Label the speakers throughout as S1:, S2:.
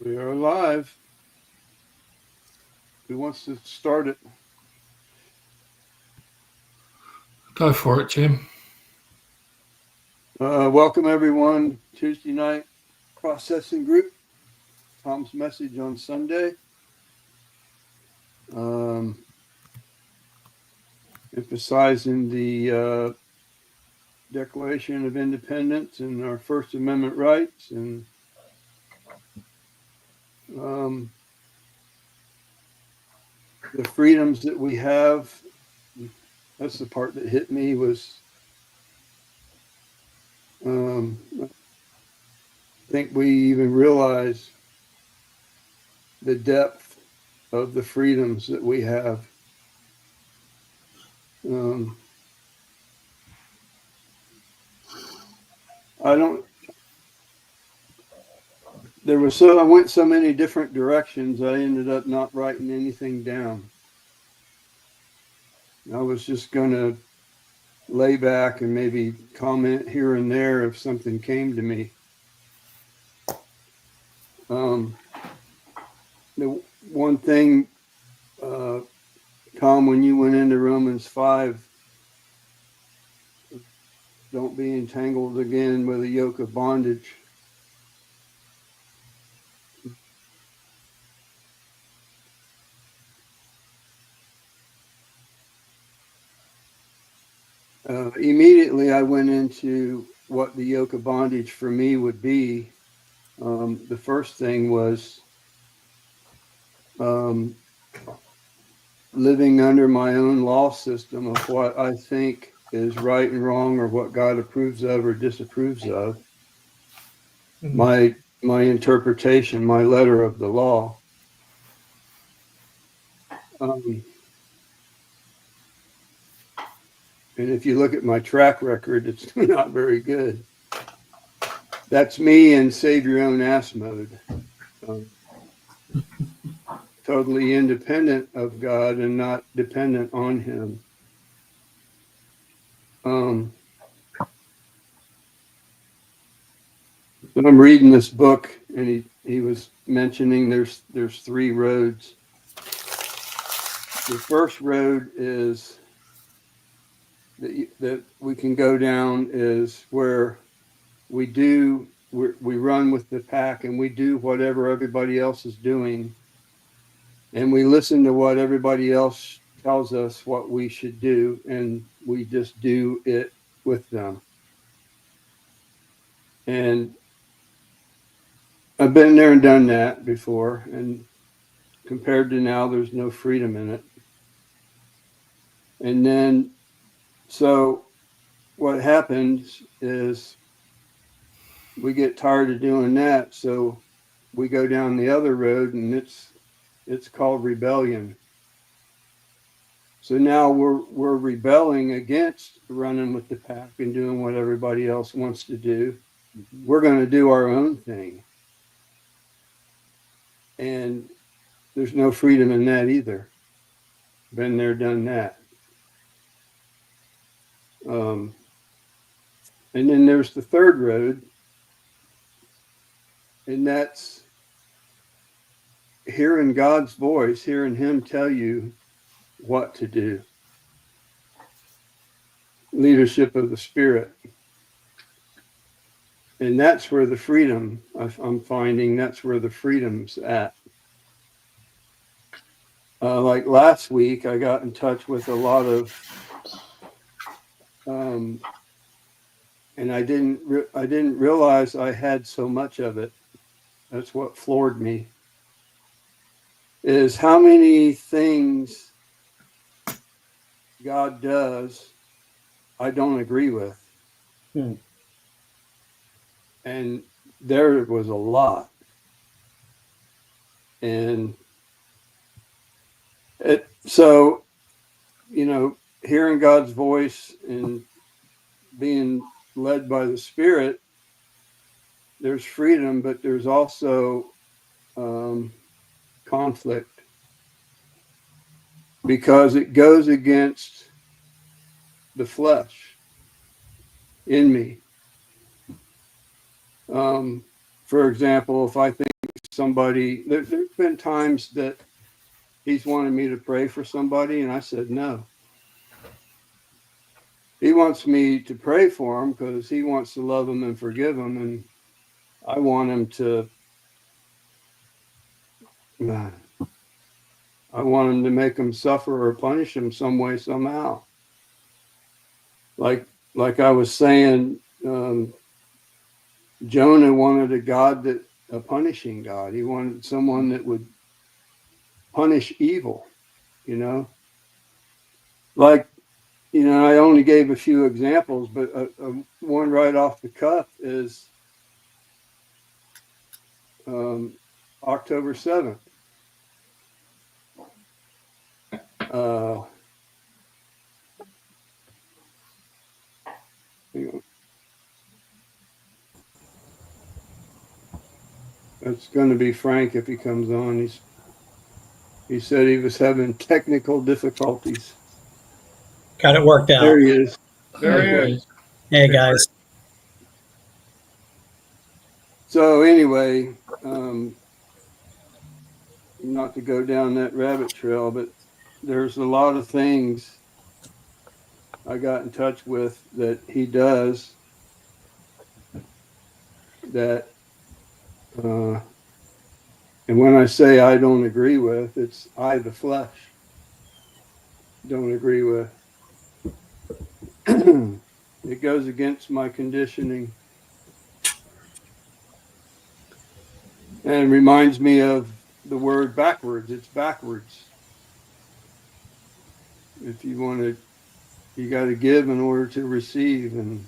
S1: We are live. Who wants to start it?
S2: Go for it, Jim.
S1: Welcome, everyone. Tuesday night processing group. Tom's message on Sunday. Um, Emphasizing the Declaration of Independence and our First Amendment rights and um, the freedoms that we have. That's the part that hit me was I think we even realize the depth of the freedoms that we have. Um, I don't. I went so many different directions. I ended up not writing anything down. I was just going to lay back and maybe comment here and there if something came to me. The one thing, Tom, when you went into Romans 5, don't be entangled again with a yoke of bondage. Immediately, I went into what the yoke of bondage for me would be. The first thing was living under my own law system of what I think is right and wrong, or what God approves of or disapproves of. My interpretation, my letter of the law. And if you look at my track record, it's not very good. That's me in save your own ass mode. Totally independent of God and not dependent on Him. So I'm reading this book, and he was mentioning there's three roads. The first road is that we can go down is where we run with the pack and we do whatever everybody else is doing, and we listen to what everybody else tells us what we should do, and we just do it with them. And I've been there and done that before, and compared to now, there's no freedom in it. And then, so what happens is we get tired of doing that, so we go down the other road, and it's called rebellion. So now we're rebelling against running with the pack and doing what everybody else wants to do. We're going to do our own thing, and there's no freedom in that either. Been there, done that. And then there's the third road, and that's hearing God's voice, hearing Him tell you what to do. Leadership of the Spirit. And that's where the freedom, I'm finding, that's where the freedom's at. Like last week, I got in touch with a lot of, and I didn't realize I had so much of it. That's what floored me. Is how many things God does I don't agree with. And there was a lot. And so, hearing God's voice and being led by the Spirit, there's freedom, but there's also conflict, because it goes against the flesh in me. For example, if I think somebody, there's been times that he's wanted me to pray for somebody, and I said no. He wants me to pray for him because he wants to love him and forgive him, and I want him to. I want him to make him suffer or punish him some way, somehow. Like I was saying, Jonah wanted a punishing God. He wanted someone that would punish evil, you know. Like, you know, I only gave a few examples, but one right off the cuff is October 7th. It's going to be Frank if he comes on. He said he was having technical difficulties.
S3: Got it worked out.
S1: There he is.
S2: There
S1: There
S2: he
S1: he
S2: is.
S3: Hey, guys.
S1: So anyway, not to go down that rabbit trail, but there's a lot of things I got in touch with that he does that, and when I say I don't agree with, it's I, the flesh, don't agree with. It goes against my conditioning and reminds me of the word backwards. It's backwards. If you want to, you got to give in order to receive. And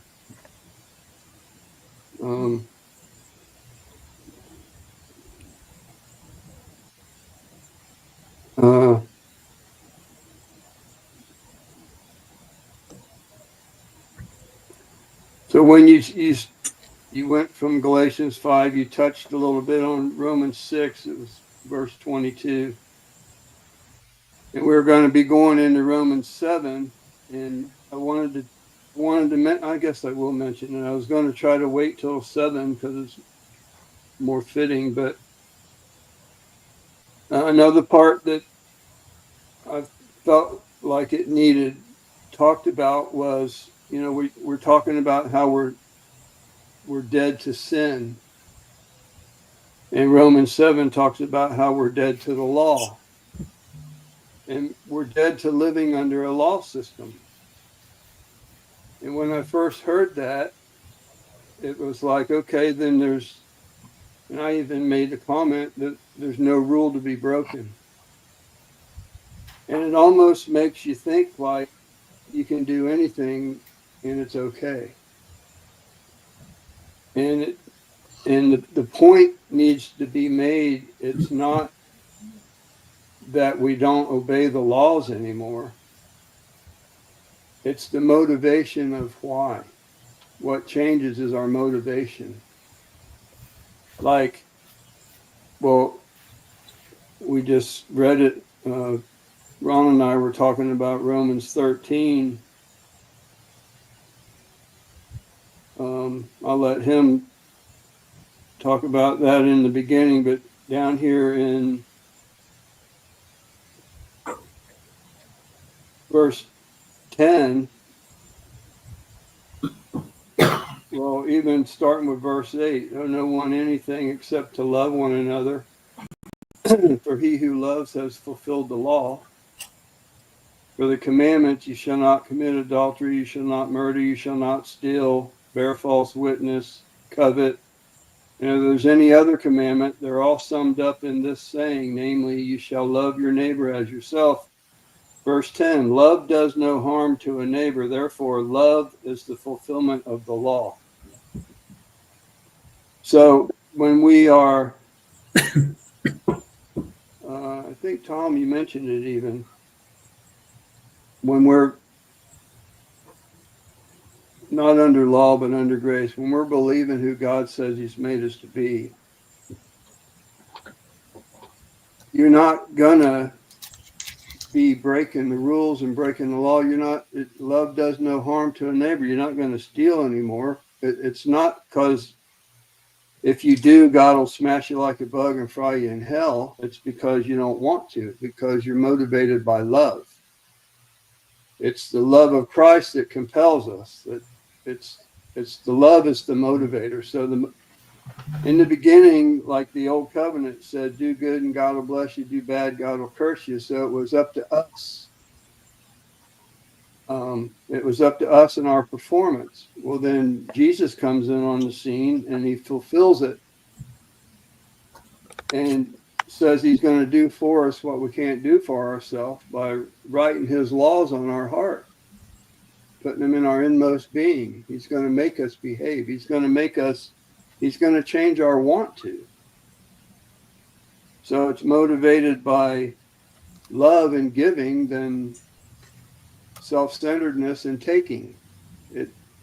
S1: so when you went from Galatians 5, you touched a little bit on Romans 6. It was verse 22. And we're going to be going into Romans 7. And I wanted to, I guess I will mention it. I was going to try to wait till 7 because it's more fitting. But another part that I felt like it needed talked about was, you know, we're talking about how we're dead to sin. And Romans 7 talks about how we're dead to the law. And we're dead to living under a law system. And when I first heard that, it was like, okay, then and I even made the comment that there's no rule to be broken. And it almost makes you think like you can do anything and it's okay. And the point needs to be made. It's not that we don't obey the laws anymore. It's the motivation of why. What changes is our motivation. Like, well, we just read it. Ron and I were talking about Romans 13. I'll let him talk about that in the beginning, but down here in verse 10, well, even starting with verse 8, owe no one anything except to love one another, for he who loves has fulfilled the law. For the commandments, you shall not commit adultery, you shall not murder, you shall not steal, bear false witness, covet. And if there's any other commandment, they're all summed up in this saying, namely, you shall love your neighbor as yourself. Verse 10, love does no harm to a neighbor, therefore love is the fulfillment of the law. So when we are, I think, Tom, you mentioned it even, when we're not under law but under grace, when we're believing who God says he's made us to be, you're not gonna be breaking the rules and breaking the law. Love does no harm to a neighbor. You're not going to steal anymore. It's not because if you do, God will smash you like a bug and fry you in hell. It's because you don't want to, because you're motivated by love. It's the love of Christ that compels us. That it's the love is the motivator. So in the beginning, like the old covenant said, do good and God will bless you, do bad, God will curse you. So it was up to us. It was up to us and our performance. Well, then Jesus comes in on the scene and he fulfills it and says he's going to do for us what we can't do for ourselves by writing his laws on our heart, putting them in our inmost being. He's going to make us behave. He's going to change our want to. So it's motivated by love and giving than self-centeredness and taking.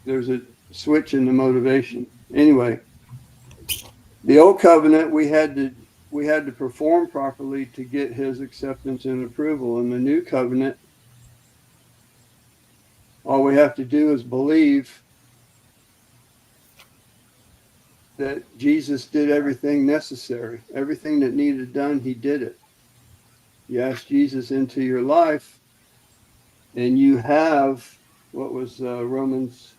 S1: There's a switch in the motivation. Anyway, the old covenant, we had to perform properly to get his acceptance and approval. In the new covenant, all we have to do is believe that Jesus did everything necessary. Everything that needed done, he did it. You ask Jesus into your life, and you have, what was Romans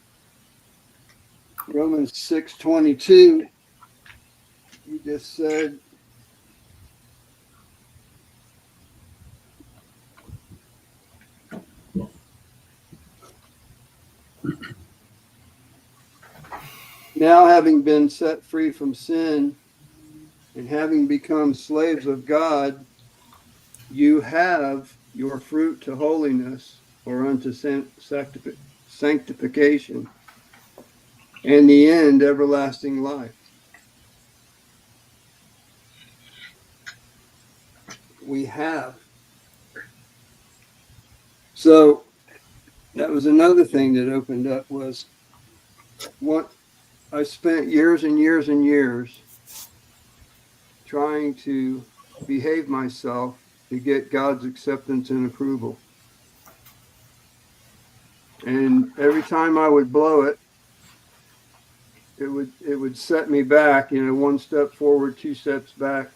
S1: 6:22, he just said, now having been set free from sin and having become slaves of God, you have your fruit to holiness or unto sanctification, and the end, everlasting life. We have. So that was another thing that opened up was what I spent years and years and years trying to behave myself to get God's acceptance and approval. And every time I would blow it, it would set me back, one step forward, two steps back.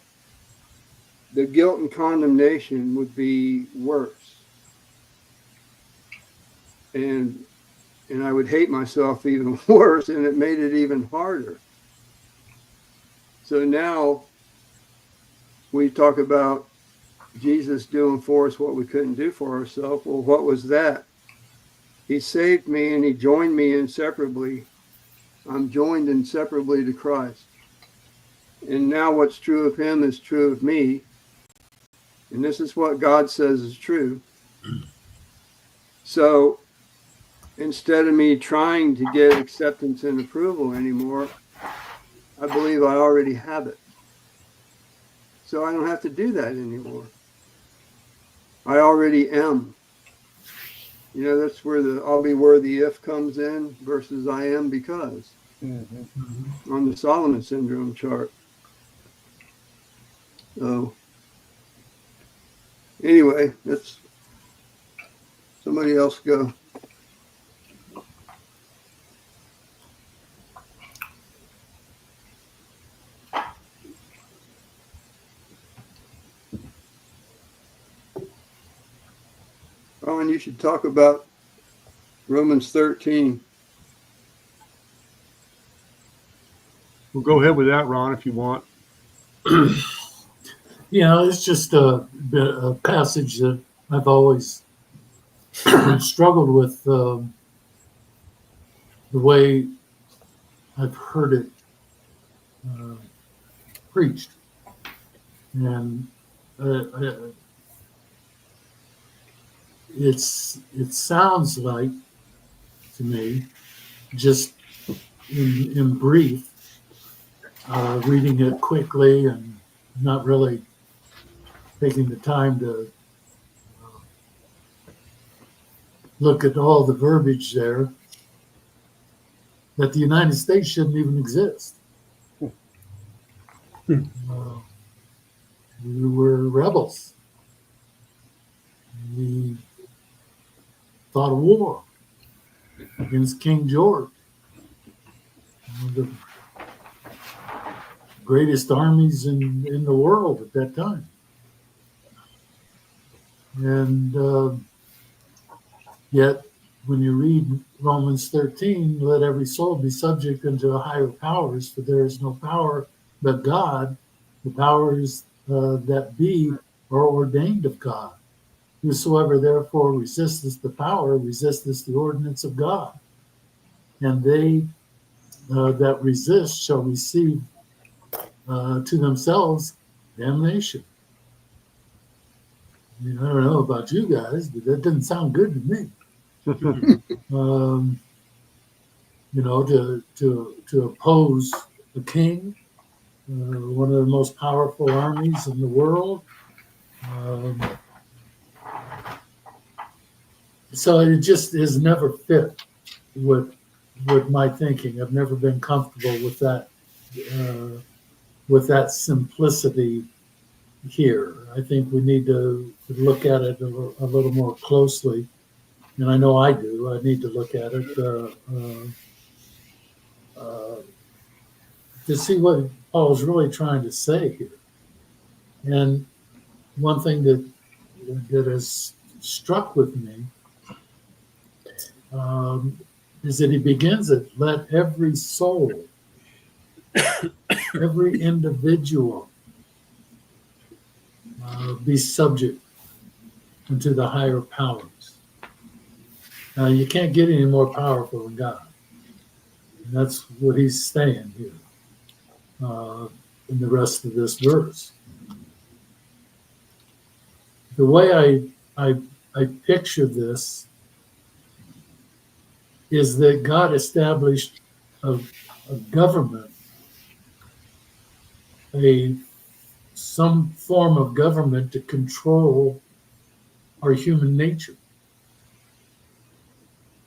S1: The guilt and condemnation would be worse. And I would hate myself even worse, and it made it even harder. So now we talk about Jesus doing for us what we couldn't do for ourselves. Well, what was that? He saved me and he joined me inseparably. I'm joined inseparably to Christ. And now what's true of him is true of me. And this is what God says is true. So instead of me trying to get acceptance and approval anymore, I believe I already have it. So I don't have to do that anymore. I already am. That's where the I'll be worthy if comes in versus I am because on the Solomon Syndrome chart. So anyway, that's somebody else go. Oh, and you should talk about Romans 13.
S4: Well, go ahead with that, Ron, if you want.
S2: It's just a passage that I've always struggled with the way I've heard it preached. And it sounds like, to me, just in brief, reading it quickly and not really taking the time to look at all the verbiage there, that the United States shouldn't even exist. We were rebels. We fought a war against King George. greatest armies in the world at that time. And yet, when you read Romans 13, let every soul be subject unto the higher powers, for there is no power but God. The powers that be are ordained of God. Whosoever therefore resisteth the power, resisteth the ordinance of God. And they that resist shall receive to themselves damnation. I mean, I don't know about you guys, but that doesn't sound good to me. You know, to oppose the king, one of the most powerful armies in the world. So it just has never fit with my thinking. I've never been comfortable with that simplicity here. I think we need to look at it a little more closely, and I know I do. I need to look at it to see what Paul's really trying to say here. And one thing that has struck with me is that he begins it, let every soul, every individual be subject unto the higher powers. Now, you can't get any more powerful than God. And that's what he's saying here in the rest of this verse. The way I picture this is that God established a government, some form of government to control our human nature,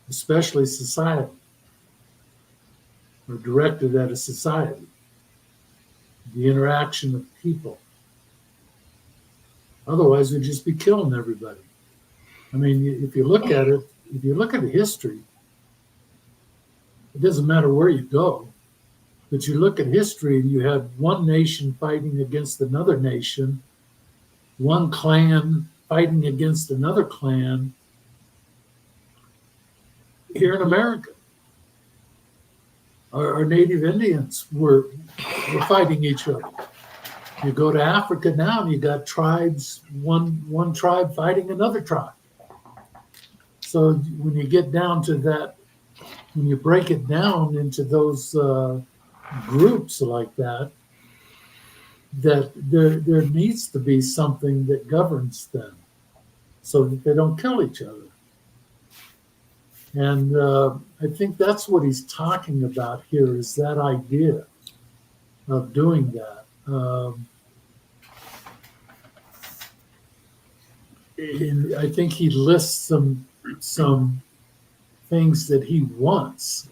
S2: especially society, or directed at a society, the interaction of people. Otherwise, we'd just be killing everybody. I mean, if you look at it, if you look at history, it doesn't matter where you go, but you look at history and you have one nation fighting against another nation, one clan fighting against another clan here in America. Our native Indians were fighting each other. You go to Africa now and you got tribes, one tribe fighting another tribe. So when you get down to that, when you break it down into those groups like that, that there needs to be something that governs them so that they don't kill each other. And I think that's what he's talking about here, is that idea of doing that. And I think he lists some things that he wants.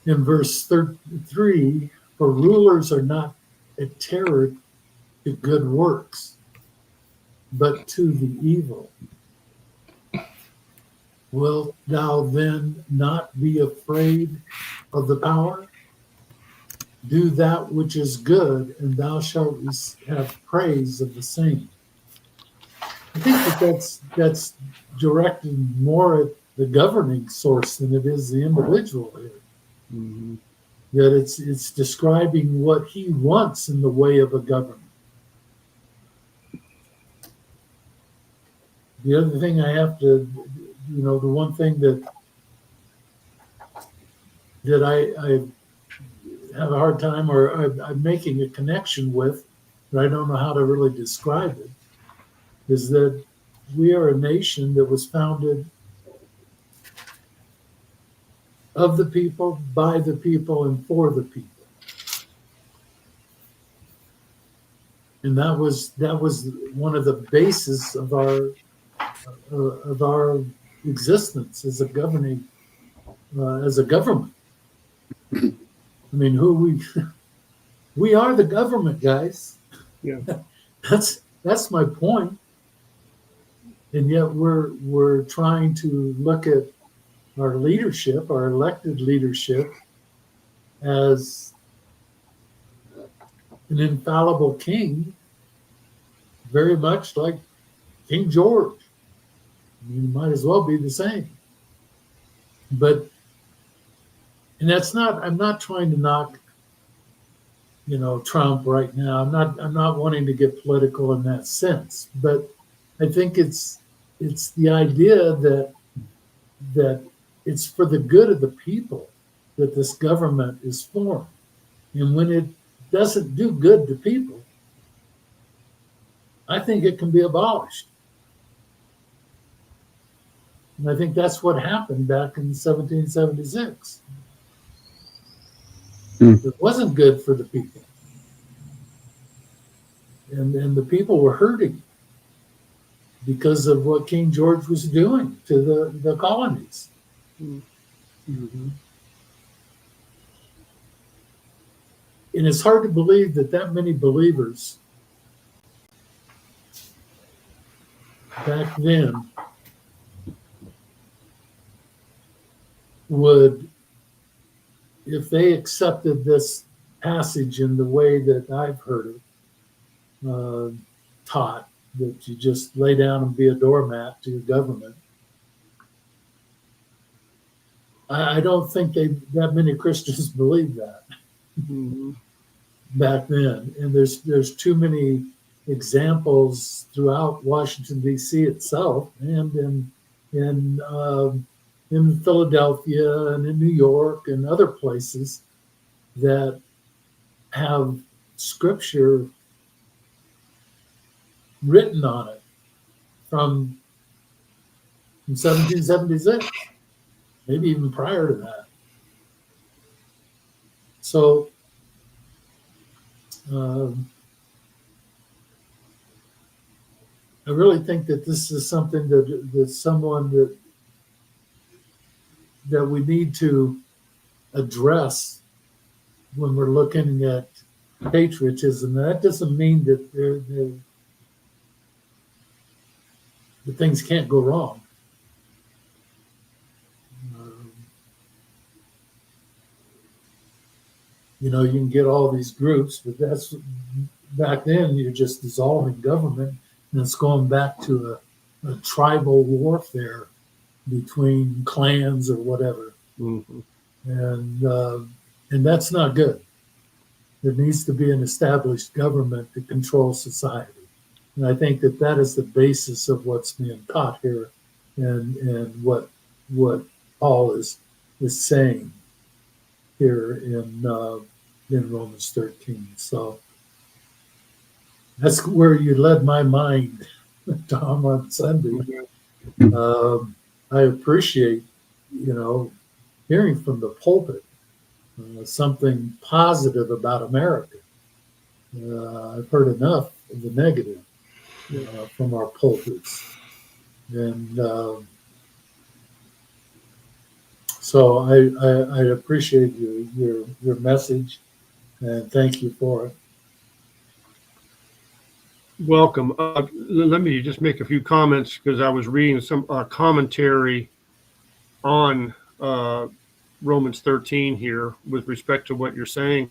S2: In verse 3, for rulers are not a terror to good works, but to the evil. Wilt thou then not be afraid of the power? Do that which is good, and thou shalt have praise of the same. I think that's directed more at the governing source than it is the individual here.
S4: Mm-hmm.
S2: That it's describing what he wants in the way of a government. The other thing I have to, the one thing that I have a hard time, or I'm making a connection with, but I don't know how to really describe it, is that we are a nation that was founded of the people, by the people, and for the people. And that was one of the bases of our existence as a government. I mean, we are the government, guys.
S4: Yeah.
S2: That's my point. And yet we're trying to look at our leadership, our elected leadership, as an infallible king, very much like King George. I mean, he might as well be the same. But, and that's not, I'm not trying to knock, Trump right now. I'm not wanting to get political in that sense, but I think it's the idea that it's for the good of the people that this government is formed. And when it doesn't do good to people, I think it can be abolished. And I think that's what happened back in 1776. It wasn't good for the people. And the people were hurting because of what King George was doing to the colonies.
S4: Mm-hmm.
S2: And it's hard to believe that many believers back then would, if they accepted this passage in the way that I've heard it taught, that you just lay down and be a doormat to your government. I don't think that many Christians believe that back then. And there's too many examples throughout Washington, D.C. itself, and in Philadelphia and in New York and other places that have scripture written on it from 1776, maybe even prior to that. So I really think that this is something that someone that we need to address when we're looking at patriotism. That doesn't mean that that things can't go wrong. You can get all these groups, but that's back then you're just dissolving government, and it's going back to a tribal warfare between clans or whatever.
S4: Mm-hmm.
S2: And that's not good. There needs to be an established government to control society. And I think that is the basis of what's being taught here, and what Paul is saying here in Romans 13. So that's where you led my mind, Tom, on Sunday. I appreciate, hearing from the pulpit something positive about America. I've heard enough of the negative from our pulpits, and so I appreciate your message, and thank you for it.
S4: Welcome. Let me just make a few comments, because I was reading some commentary on Romans 13 here with respect to what you're saying,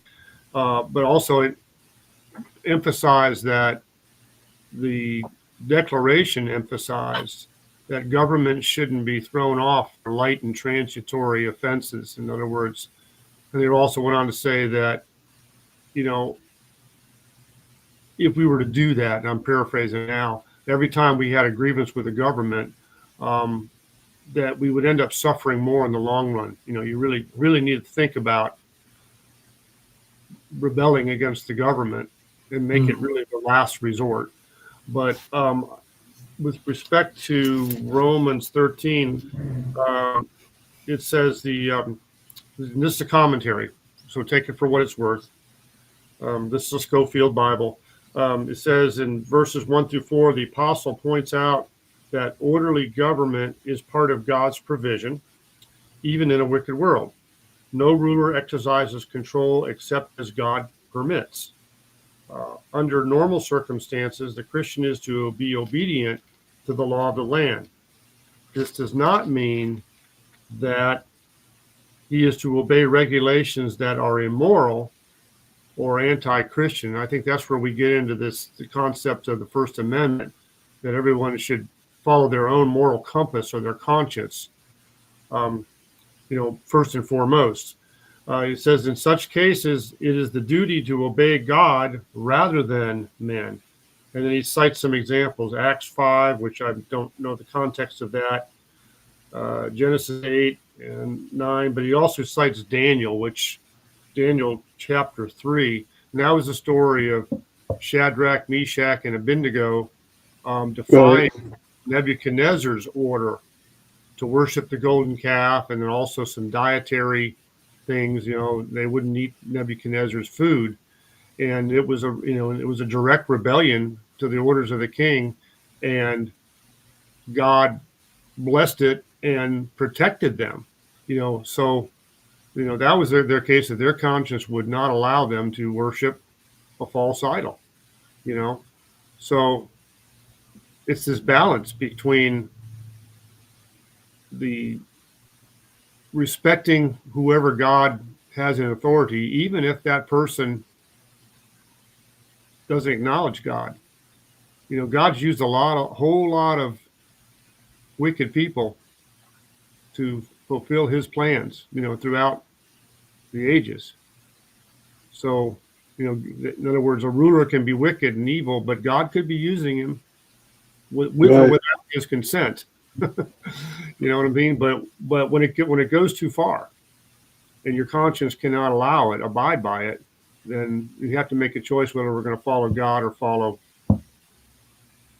S4: but also emphasize that the declaration emphasized that government shouldn't be thrown off for light and transitory offenses. In other words, and they also went on to say that, if we were to do that, and I'm paraphrasing now, every time we had a grievance with the government, that we would end up suffering more in the long run. You really, really need to think about rebelling against the government and make it really the last resort. But with respect to Romans 13, it says this is a commentary, so take it for what it's worth. This is a Schofield Bible. It says in verses 1-4, the apostle points out that orderly government is part of God's provision, even in a wicked world. No ruler exercises control except as God permits. Under normal circumstances, the Christian is to be obedient to the law of the land. This does not mean that he is to obey regulations that are immoral or anti-Christian. I think that's where we get into the concept of the First Amendment, that everyone should follow their own moral compass or their conscience, first and foremost. It says, in such cases, it is the duty to obey God rather than men. And then he cites some examples, Acts 5, which I don't know the context of that, Genesis 8 and 9, but he also cites Daniel chapter 3. And that was the story of Shadrach, Meshach, and Abednego defying Nebuchadnezzar's order to worship the golden calf, and then also some dietary things. They wouldn't eat Nebuchadnezzar's food, and it was a direct rebellion to the orders of the king, and God blessed it and protected them. So that was their case, that their conscience would not allow them to worship a false idol. So it's this balance between the respecting whoever God has in authority, even if that person doesn't acknowledge God. God's used a whole lot of wicked people to fulfill his plans, throughout the ages. So, in other words, a ruler can be wicked and evil, but God could be using him with or without his consent. You know what I mean? But when it goes too far, and your conscience cannot abide by it, then you have to make a choice whether we're going to follow God or follow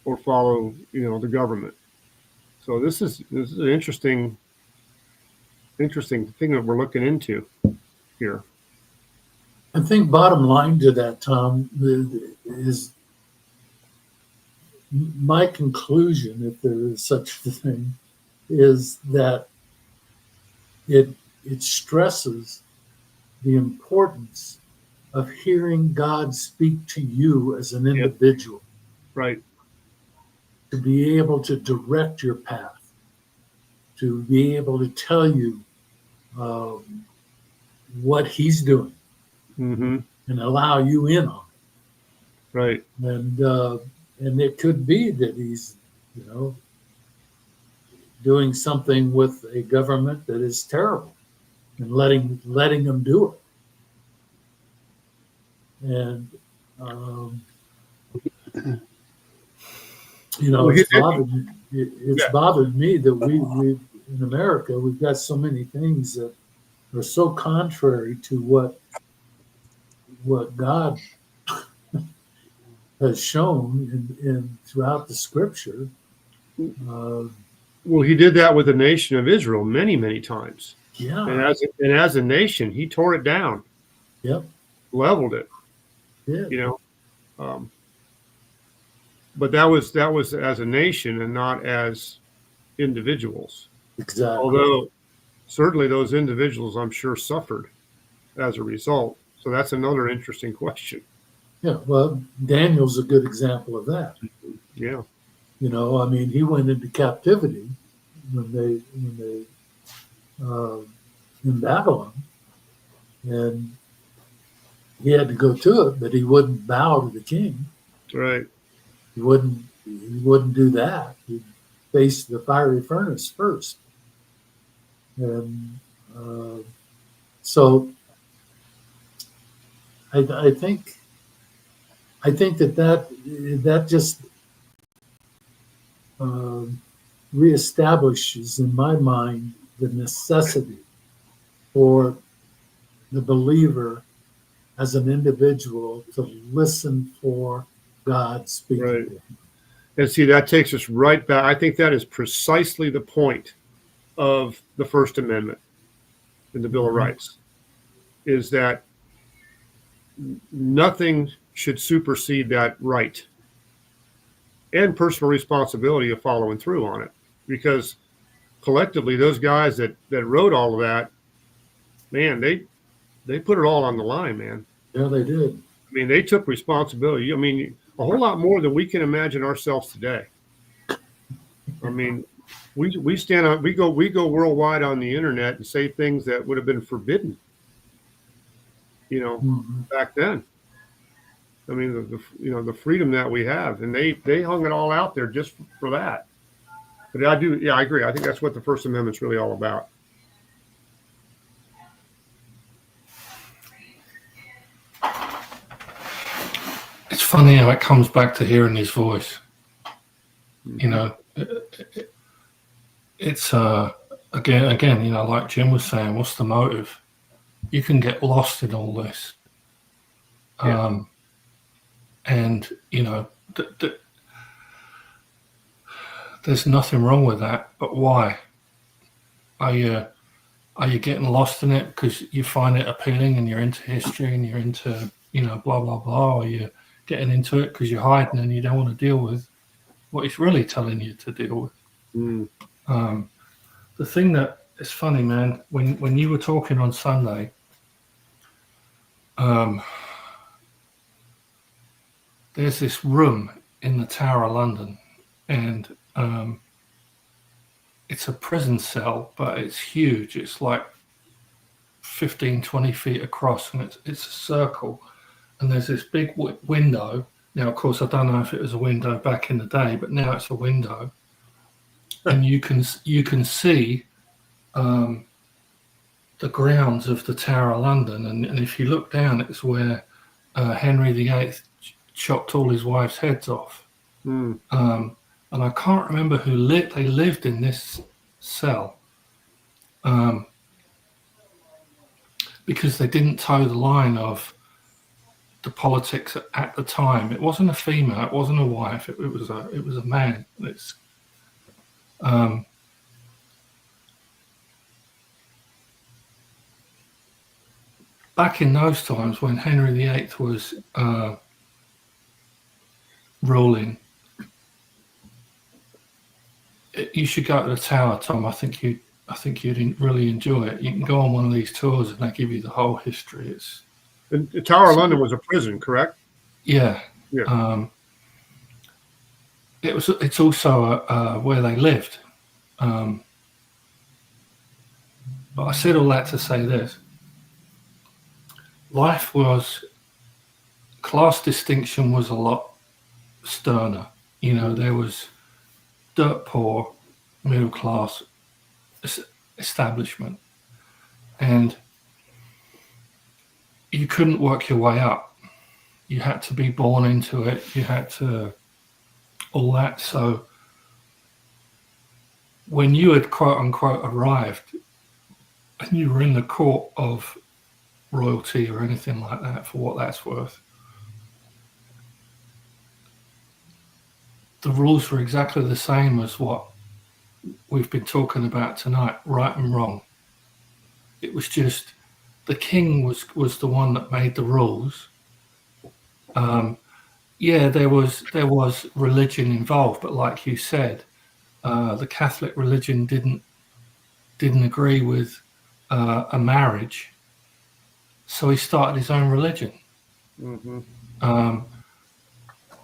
S4: the government. So this is an interesting thing that we're looking into here.
S2: I think bottom line to that, Tom, is my conclusion, if there is such a thing, is that it stresses the importance of hearing God speak to you as an individual.
S4: Right.
S2: To be able to direct your path, to be able to tell you what he's doing,
S4: mm-hmm.
S2: and allow you in on it.
S4: Right.
S2: And it could be that he's, doing something with a government that is terrible, and letting them do it. And it's bothered me that we in America, we've got so many things that are so contrary to what God has shown in throughout the scripture.
S4: Well, he did that with the nation of Israel many, many times.
S2: Yeah.
S4: And as a nation, he tore it down.
S2: Yep.
S4: Leveled it.
S2: Yeah.
S4: But that was as a nation and not as individuals.
S2: Exactly.
S4: Although certainly those individuals, I'm sure, suffered as a result. So that's another interesting question.
S2: Yeah. Well, Daniel's a good example of that.
S4: Yeah.
S2: He went into captivity when they in Babylon, and he had to go to it, but he wouldn't bow to the king.
S4: Right.
S2: He wouldn't do that. He'd face the fiery furnace first. And so I think that just reestablishes in my mind the necessity for the believer as an individual to listen for God speaking
S4: Right.
S2: to him.
S4: And see, that takes us right back. I think that is precisely the point of the First Amendment in the Bill of Rights, is that nothing should supersede that right and personal responsibility of following through on it. Because collectively, those guys that wrote all of that, man, they put it all on the line, man.
S2: Yeah, they did.
S4: I mean, they took responsibility. A whole lot more than we can imagine ourselves today. I mean, we stand on we go worldwide on the internet and say things that would have been forbidden,
S2: Mhm.
S4: back then. I mean, the freedom that we have, and they hung it all out there just for that. But I agree. I think that's what the First Amendment's really all about.
S5: It's funny how it comes back to hearing his voice. It's again, like Jim was saying, what's the motive? You can get lost in all this.
S4: Yeah.
S5: And there's nothing wrong with that, but why? Are you getting lost in it because you find it appealing and you're into history and you're into blah blah blah? Or are you getting into it because you're hiding and you don't want to deal with what he's really telling you to deal with? The thing that is funny, man, when you were talking on Sunday, there's this room in the Tower of London, and it's a prison cell, but it's huge. It's like 15, 20 feet across, and it's a circle. And there's this big window. Now, of course, I don't know if it was a window back in the day, but now it's a window. And you can see the grounds of the Tower of London. And if you look down, it's where Henry VIII chopped all his wives' heads off. And I can't remember who they lived in this cell, because they didn't toe the line of the politics at the time. It wasn't a female, it wasn't a wife, it was a man. It's back in those times when Henry VIII was ruling. You should go to the Tower, Tom. I think you'd really enjoy it. You can go on one of these tours, and they give you the whole history.
S4: And the Tower of London was a prison, correct?
S5: Yeah.
S4: Yeah.
S5: It's also where they lived. But I said all that to say this: class distinction was a lot sterner. There was dirt poor, middle class establishment, and you couldn't work your way up. You had to be born into it. You had to all that. So when you had quote unquote arrived and you were in the court of royalty or anything like that, for what that's worth, the rules were exactly the same as what we've been talking about tonight, right and wrong. It was just the king was the one that made the rules. There was religion involved, but like you said, the Catholic religion didn't agree with a marriage, so he started his own religion.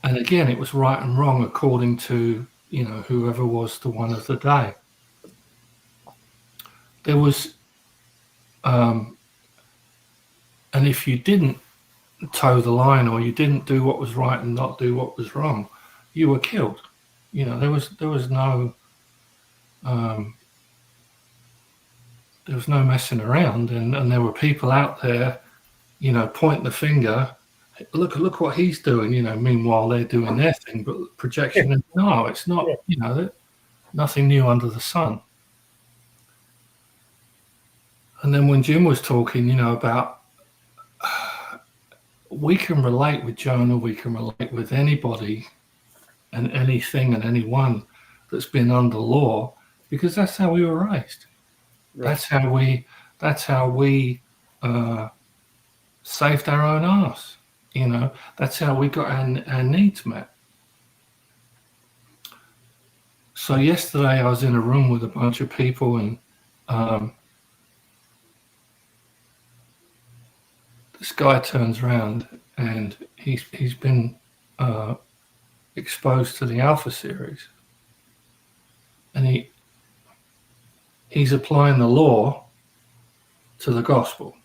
S5: And again, it was right and wrong according to whoever was the one of the day. There was, and if you didn't toe the line or you didn't do what was right and not do what was wrong, you were killed. There was no messing around, and there were people out there, pointing the finger. Look what he's doing, meanwhile they're doing their thing, but projection, no, it's not, nothing new under the sun. And then when Jim was talking, about we can relate with Jonah, we can relate with anybody and anything and anyone that's been under law, because that's how we were raised. Right. That's how we saved our own arse. That's how we got our needs met. So yesterday I was in a room with a bunch of people, and this guy turns around, and he's been exposed to the Alpha series, and he's applying the law to the gospel.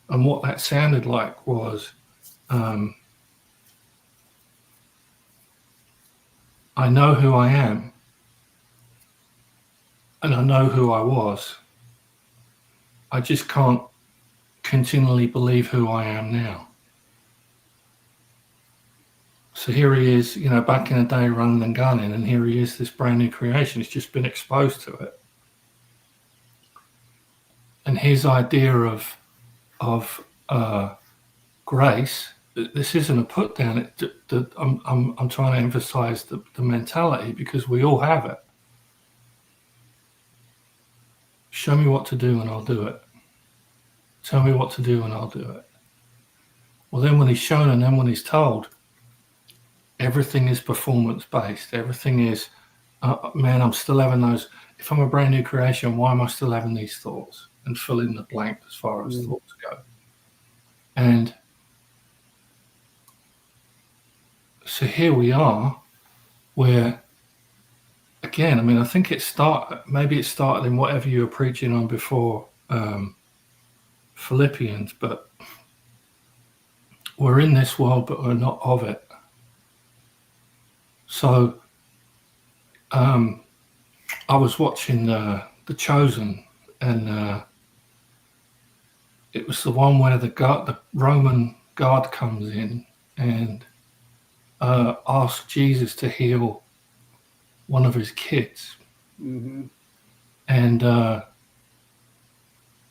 S5: And what that sounded like was, I know who I am, and I know who I was. I just can't continually believe who I am now. So here he is, back in the day running and gunning, and here he is, this brand new creation. He's just been exposed to it. And his idea of grace, this isn't a put down. I'm trying to emphasize the mentality, because we all have it. Show me what to do and I'll do it. Tell me what to do and I'll do it. Well, then when he's shown and then when he's told, everything is performance based. Everything is, man, I'm still having those. If I'm a brand new creation, why am I still having these thoughts? And fill in the blank as far as thoughts go. And so here we are, where, again, I mean, I think it started in whatever you were preaching on before Philippians, but we're in this world, but we're not of it. So I was watching The Chosen, and it was the one where the Roman guard comes in and asks Jesus to heal one of his kids.
S1: Mm-hmm.
S5: And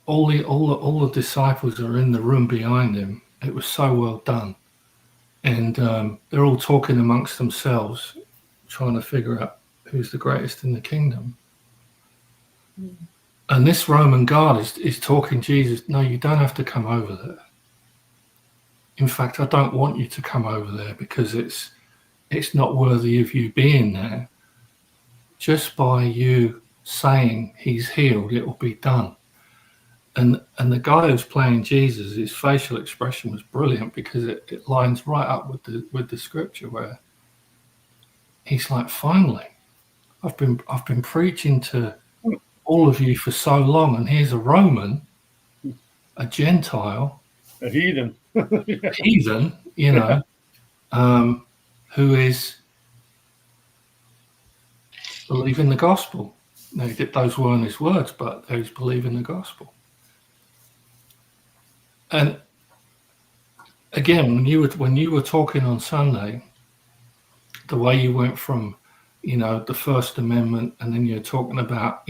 S5: all the disciples are in the room behind him. It was so well done. And they're all talking amongst themselves, trying to figure out who's the greatest in the kingdom. Mm-hmm. And this Roman guard is talking Jesus, no, you don't have to come over there. In fact, I don't want you to come over there, because it's not worthy of you being there. Just by you saying he's healed, it will be done. And the guy who's playing Jesus, his facial expression was brilliant, because it lines right up with the scripture, where he's like, finally, I've been preaching to all of you for so long, and here's a Roman, a Gentile,
S4: a heathen,
S5: who is believing the gospel. Now, those weren't his words, but he's believing the gospel. And again, when you were talking on Sunday, the way you went from, the First Amendment, and then you're talking about,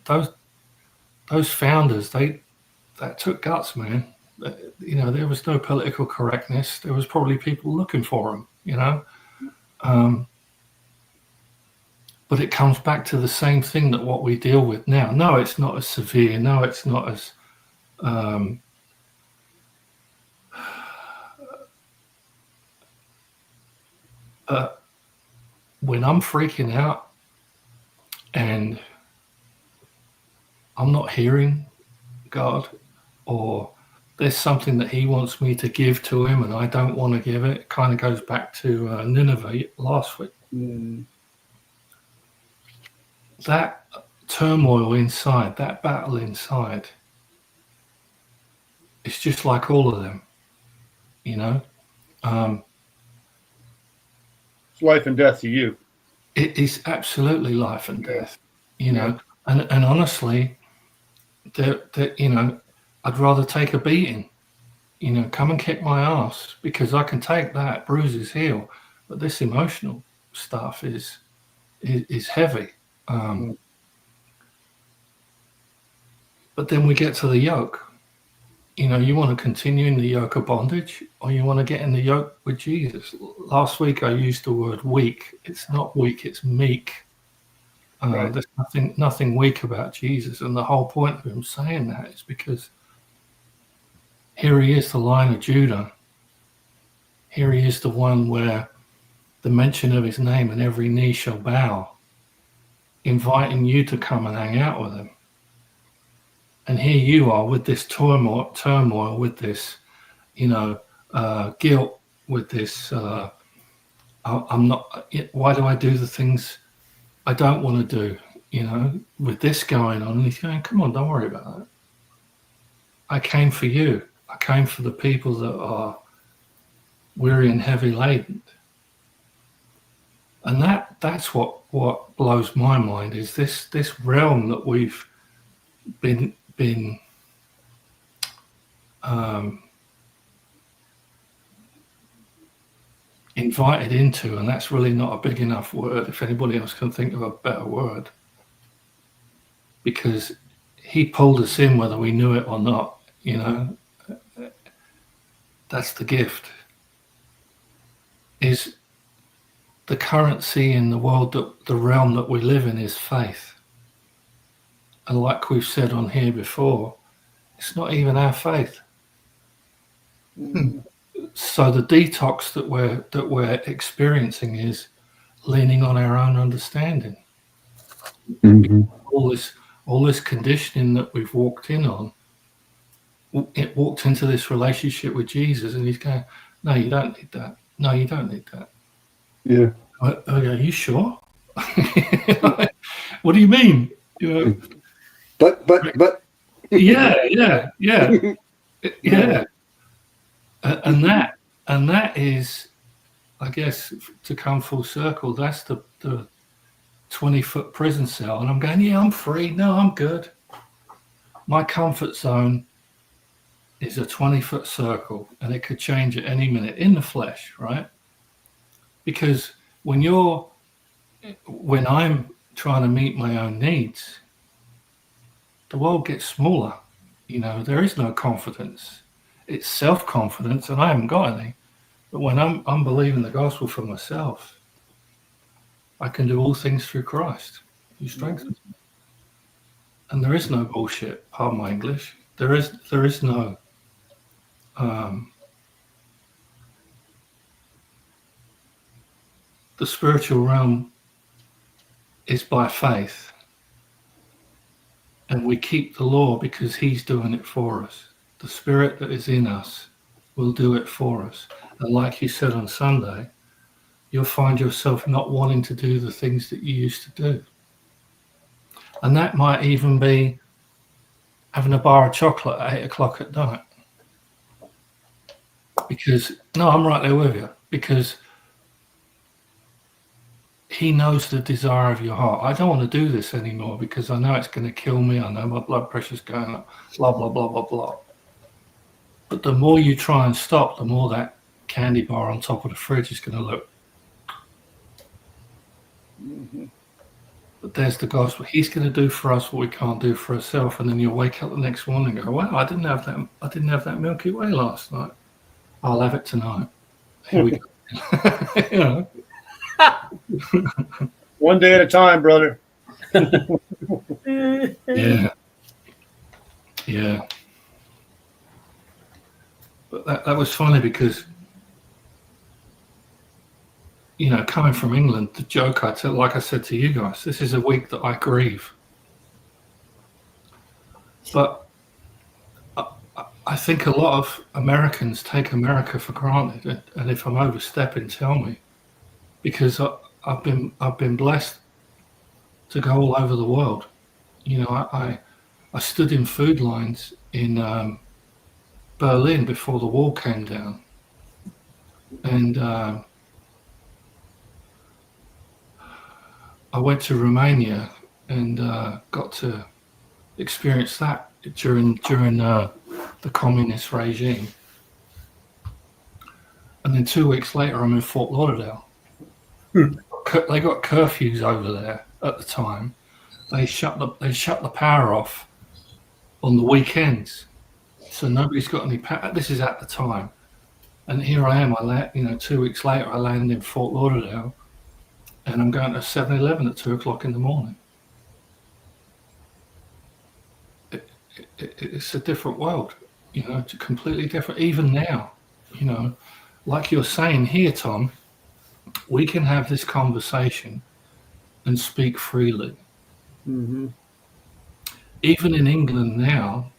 S5: those founders, that took guts, man. There was no political correctness. There was probably people looking for them, but it comes back to the same thing, that what we deal with now. No, it's not as severe. No, it's not as when I'm freaking out and I'm not hearing God, or there's something that he wants me to give to him and I don't want to give it, it kind of goes back to Nineveh last week.
S1: Mm.
S5: That turmoil inside, that battle inside, it's just like all of them,
S4: It's life and death to you.
S5: It is absolutely life and death, and honestly, I'd rather take a beating, come and kick my ass, because I can take that, bruises heal, but this emotional stuff is heavy. But then we get to the yoke. You want to continue in the yoke of bondage, or you want to get in the yoke with Jesus. Last week I used the word weak. It's not weak, it's meek. Right. There's nothing weak about Jesus. And the whole point of him saying that is because here he is, the Lion of Judah. Here he is, the one where the mention of his name and every knee shall bow, inviting you to come and hang out with him. And here you are with this turmoil, with this, guilt, with this, I'm not, why do I do the things I don't want to do? you know, with this going on. And he's going, come on, don't worry about that. I came for you. I came for the people that are weary and heavy laden. And that's what blows my mind, is this realm that we've been invited into, and that's really not a big enough word, if anybody else can think of a better word, because he pulled us in whether we knew it or not. You know, that's the gift. Is the currency in the world, that the realm that we live in, is faith. And like we've said on here before, it's not even our faith. So the detox that we're experiencing is leaning on our own understanding.
S1: Mm-hmm.
S5: All this conditioning that we've walked in on, it walked into this relationship with Jesus, and he's going, no, you don't need that. No, you don't need that.
S1: Yeah.
S5: Are you sure? What do you mean? You know,
S1: But.
S5: yeah. And that is, I guess, to come full circle, that's the 20-foot prison cell. And I'm going, yeah, I'm free. No, I'm good. My comfort zone is a 20-foot circle, and it could change at any minute in the flesh, right? Because when I'm trying to meet my own needs, the world gets smaller. You know, there is no confidence. It's self-confidence, and I haven't got any. But when I'm believing the gospel for myself, I can do all things through Christ who strengthens me. And there is no bullshit, pardon my English. There is no the spiritual realm is by faith, and we keep the law because he's doing it for us. The spirit that is in us will do it for us. And like you said on Sunday, you'll find yourself not wanting to do the things that you used to do. And that might even be having a bar of chocolate at 8 o'clock at night. Because, no, I'm right there with you. Because he knows the desire of your heart. I don't want to do this anymore because I know it's going to kill me. I know my blood pressure's going up, blah, blah, blah, blah, blah. But the more you try and stop, the more that candy bar on top of the fridge is going to look.
S1: Mm-hmm.
S5: But there's the gospel. He's going to do for us what we can't do for ourselves. And then you'll wake up the next morning and go, wow, I didn't have that Milky Way last night. I'll have it tonight. Here we go. You know.
S4: One day at a time, brother.
S5: Yeah. But that was funny because, you know, coming from England, the joke I tell, like I said to you guys, this is a week that I grieve. But I think a lot of Americans take America for granted, and if I'm overstepping, tell me, because I've been blessed to go all over the world. You know, I stood in food lines in Berlin before the wall came down, and I went to Romania and got to experience that during the communist regime. And then 2 weeks later, I'm in Fort Lauderdale. They got curfews over there at the time. They shut the power off on the weekends, so nobody's got any power. This is at the time, and here I am. 2 weeks later, I land in Fort Lauderdale, and I'm going to 7-Eleven at 2 o'clock in the morning. It's a different world, you know. It's completely different. Even now, you know, like you're saying here, Tom, we can have this conversation and speak freely.
S1: Mm-hmm.
S5: Even in England now,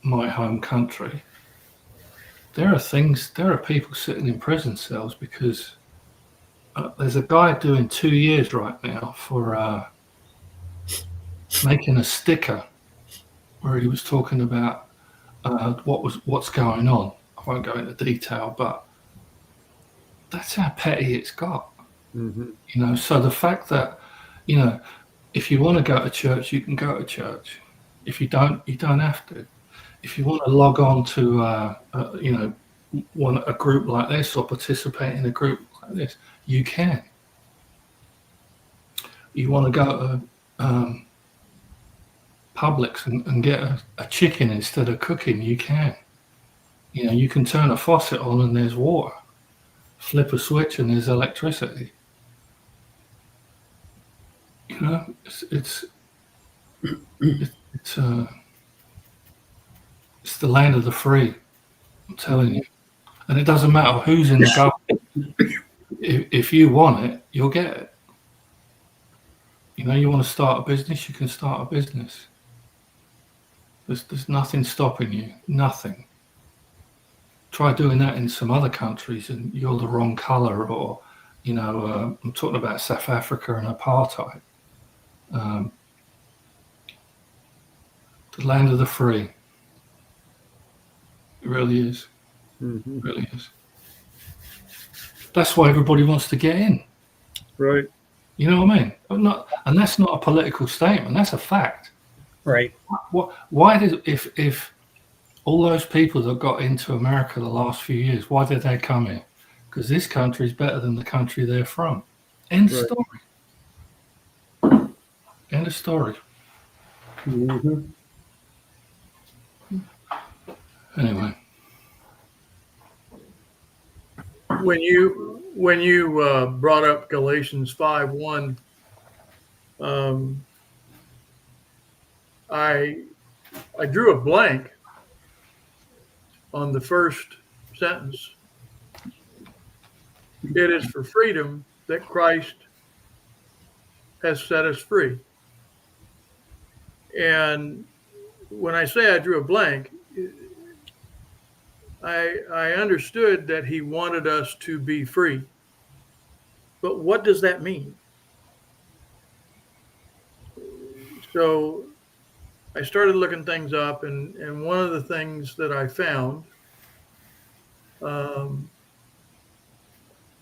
S5: my home country, there are people sitting in prison cells because there's a guy doing 2 years right now for making a sticker where he was talking about what's going on. I won't go into detail, but that's how petty it's got.
S4: Mm-hmm.
S5: You know, so the fact that, you know, if you want to go to church, you can go to church. If you don't, you don't have to. If you want to log on to, you know, a group like this or participate in a group like this, you can. You want to go to Publix and get a chicken instead of cooking, you can. You know, you can turn a faucet on and there's water. Flip a switch and there's electricity. You know, it's the land of the free. I'm telling you, and it doesn't matter who's in the government. If you want it, you'll get it. You know, you want to start a business, you can start a business. There's nothing stopping you. Nothing. Try doing that in some other countries, and you're the wrong color. Or, you know, I'm talking about South Africa and apartheid. The land of the free. It really is.
S4: Mm-hmm.
S5: It really is. That's why everybody wants to get in.
S4: Right.
S5: You know what I mean? And that's not a political statement. That's a fact.
S3: Right.
S5: Why did if all those people that got into America the last few years, why did they come here? Because this country is better than the country they're from. End
S4: Right.
S5: story. End of story.
S4: Mm-hmm.
S5: Anyway.
S6: When you brought up Galatians 5:1, I drew a blank on the first sentence. It is for freedom that Christ has set us free. And when I say I drew a blank, I understood that he wanted us to be free. But what does that mean? So I started looking things up, and one of the things that I found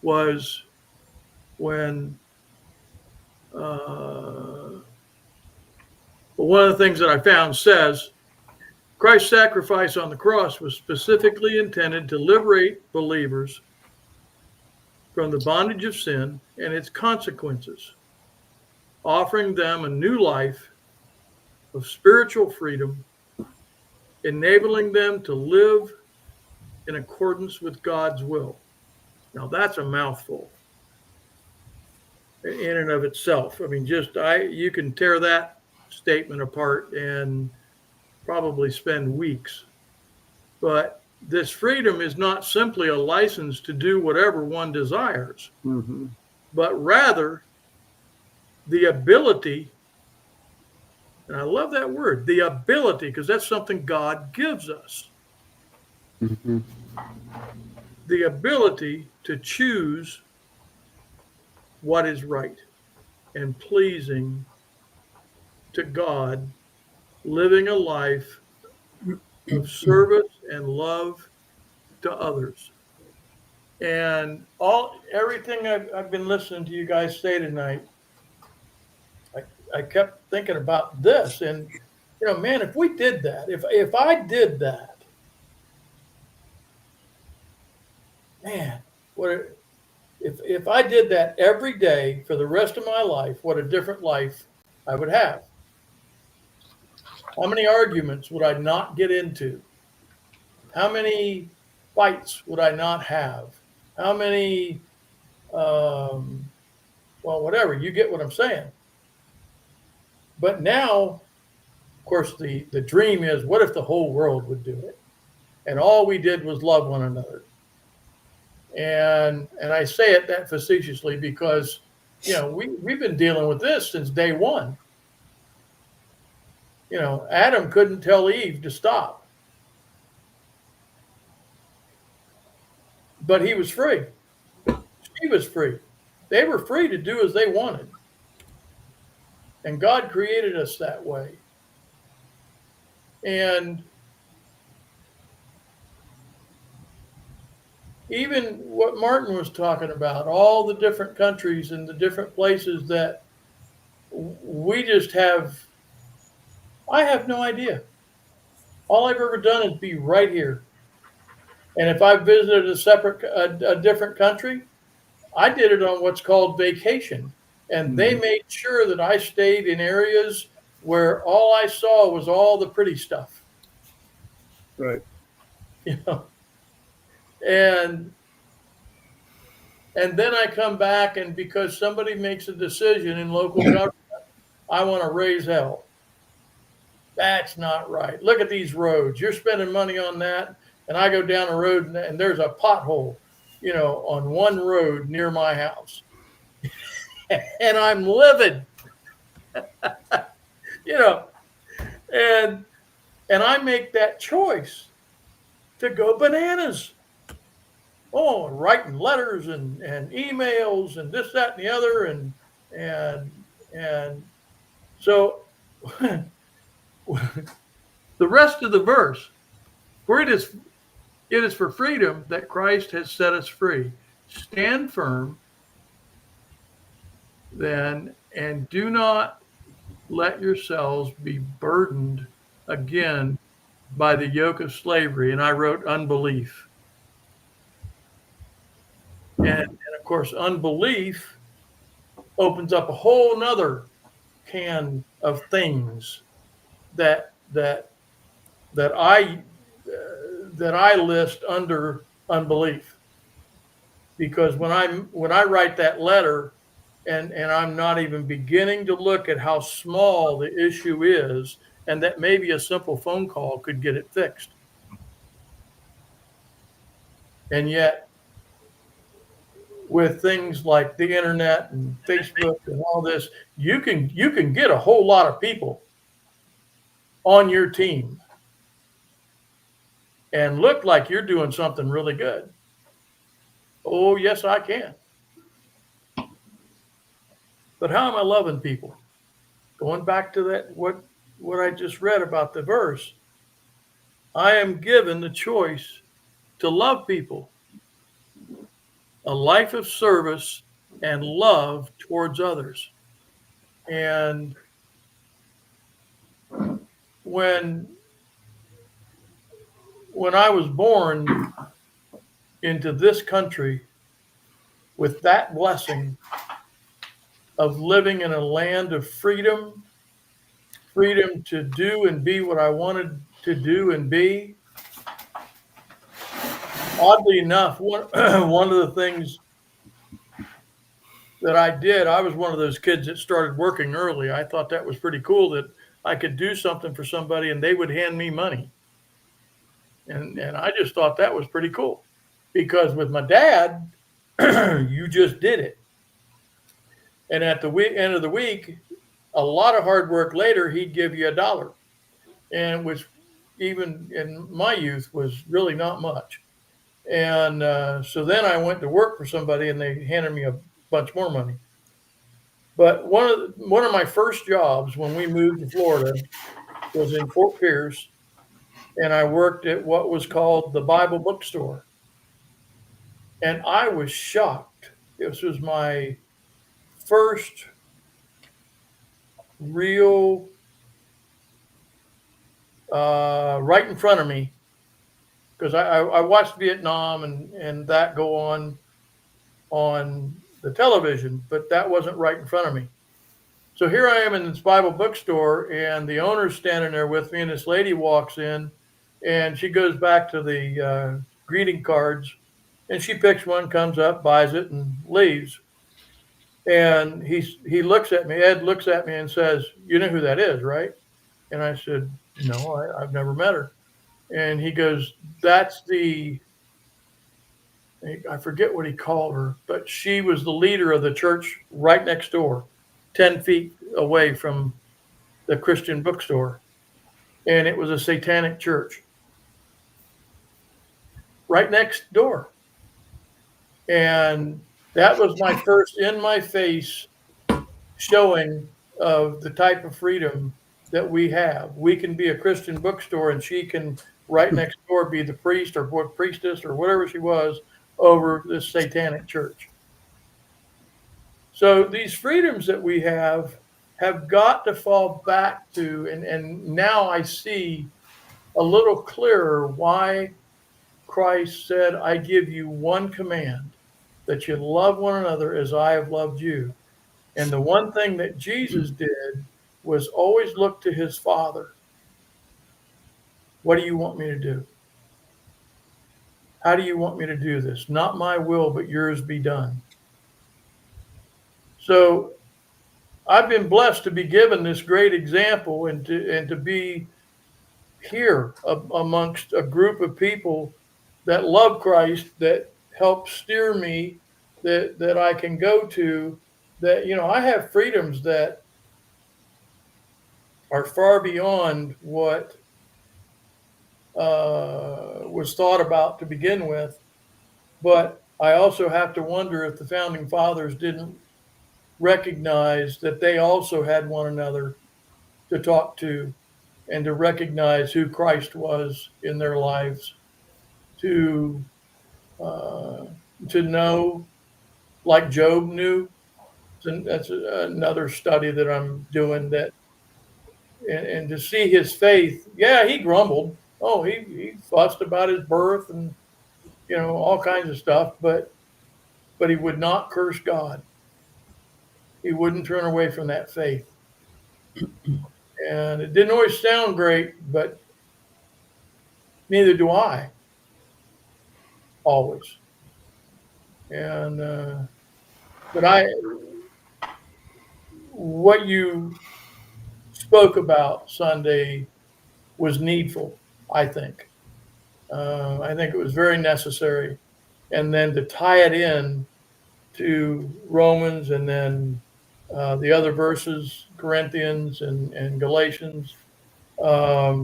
S6: was when one of the things that I found says, Christ's sacrifice on the cross was specifically intended to liberate believers from the bondage of sin and its consequences, offering them a new life of spiritual freedom, enabling them to live in accordance with God's will. Now that's a mouthful in and of itself. I mean, you can tear that statement apart and probably spend weeks. But this freedom is not simply a license to do whatever one desires,
S1: Mm-hmm.
S6: but rather the ability, and I love that word, the ability, because that's something God gives us,
S1: Mm-hmm.
S6: the ability to choose what is right and pleasing to God, living a life of service and love to others. And everything I've been listening to you guys say tonight, I kept thinking about this. And, you know, man, if we did that, if I did that, man, if I did that every day for the rest of my life, what a different life I would have. How many arguments would I not get into? How many fights would I not have? How many, well, whatever, you get what I'm saying. But now, of course, the dream is, what if the whole world would do it? And all we did was love one another. And I say it that facetiously because, you know, we've been dealing with this since day one. You know, Adam couldn't tell Eve to stop. But he was free. She was free. They were free to do as they wanted. And God created us that way. And even what Martin was talking about, all the different countries and the different places that we just have, I have no idea. All I've ever done is be right here. And if I visited a different country, I did it on what's called vacation. And they made sure that I stayed in areas where all I saw was all the pretty stuff.
S4: Right.
S6: You know, and then I come back, and because somebody makes a decision in local government, I want to raise hell. That's not right. Look at these roads. You're spending money on that, and I go down a road and there's a pothole, you know, on one road near my house, and I'm livid. You know, and I make that choice to go bananas. Oh, writing letters and emails and this, that, and the other, and so the rest of the verse, for it is for freedom that Christ has set us free. Stand firm, then, and do not let yourselves be burdened again by the yoke of slavery. And I wrote unbelief. And of course, unbelief opens up a whole nother can of things that I list under unbelief. Because when I write that letter, and I'm not even beginning to look at how small the issue is, and that maybe a simple phone call could get it fixed. And yet, with things like the internet and Facebook and all this, you can get a whole lot of people on your team and look like you're doing something really good. Oh, yes, I can. But how am I loving people? Going back to that, what I just read about the verse, I am given the choice to love people. A life of service and love towards others. And when I was born into this country with that blessing of living in a land of freedom to do and be what I wanted to do and be, oddly enough, one of the things that I did, I was one of those kids that started working early. I thought that was pretty cool that I could do something for somebody and they would hand me money. And I just thought that was pretty cool, because with my dad, you just did it. And at the end of the week, a lot of hard work later, he'd give you $1, and which even in my youth was really not much. And so then I went to work for somebody, and they handed me a bunch more money. But one of my first jobs when we moved to Florida was in Fort Pierce, and I worked at what was called the Bible bookstore. And I was shocked. This was my first real right in front of me, because I watched Vietnam and that go on the television, but that wasn't right in front of me. So here I am in this Bible bookstore, and the owner's standing there with me, and this lady walks in, and she goes back to the greeting cards, and she picks one, comes up, buys it, and leaves. And he looks at me, Ed looks at me and says, "You know who that is, right?" And I said, "No, I've never met her." And he goes, "That's I forget what he called her, but she was the leader of the church right next door, 10 feet away from the Christian bookstore. And it was a satanic church right next door." And that was my first in my face showing of the type of freedom that we have. We can be a Christian bookstore, and she can right next door be the priest or priestess or whatever she was over this satanic church. So these freedoms that we have got to fall back to, and now I see a little clearer why Christ said, I give you one command, that you love one another as I have loved you. And the one thing that Jesus did was always look to his Father. What do you want me to do? How do you want me to do this? Not my will, but yours be done. So I've been blessed to be given this great example and to be here amongst a group of people that love Christ, that help steer me, that I can go to, that, I have freedoms that are far beyond what was thought about to begin with. But I also have to wonder if the founding fathers didn't recognize that they also had one another to talk to and to recognize who Christ was in their lives, to know, like Job knew. That's another study that I'm doing, that, and to see his faith. Yeah, he grumbled. Oh, he fussed about his birth and all kinds of stuff, but he would not curse God. He wouldn't turn away from that faith. And it didn't always sound great, but neither do I. Always. And but what you spoke about Sunday was needful, I think. I think it was very necessary. And then to tie it in to Romans, and then the other verses, Corinthians and Galatians, that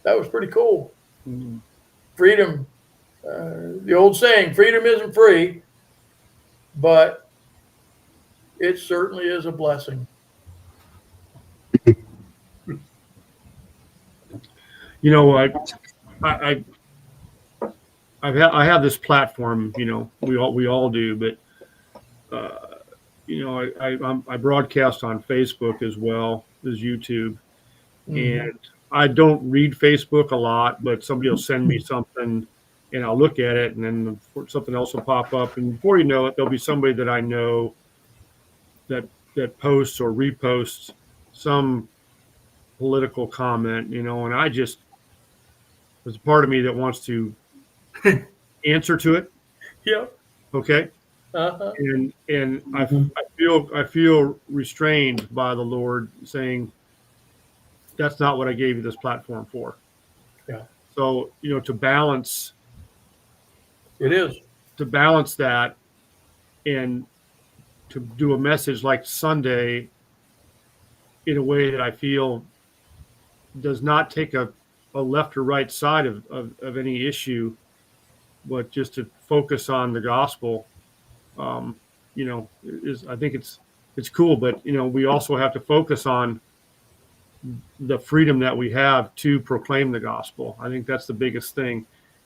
S6: was pretty cool.
S1: Mm-hmm.
S6: Freedom, the old saying, freedom isn't free, but it certainly is a blessing.
S4: I have this platform, we all do, but I broadcast on Facebook as well as YouTube, and I don't read Facebook a lot, but somebody will send me something and I'll look at it, and then something else will pop up, and before you know it, there'll be somebody that I know that posts or reposts some political comment, and I just, there's a part of me that wants to answer to it.
S6: Yep.
S4: Okay.
S6: Uh-huh.
S4: And I feel restrained by the Lord, saying, that's not what I gave you this platform for.
S6: Yeah.
S4: So, to balance that, and to do a message like Sunday in a way that I feel does not take a left or right side of any issue, but just to focus on the gospel, I think it's cool, but we also have to focus on the freedom that we have to proclaim the gospel. I think that's the biggest thing.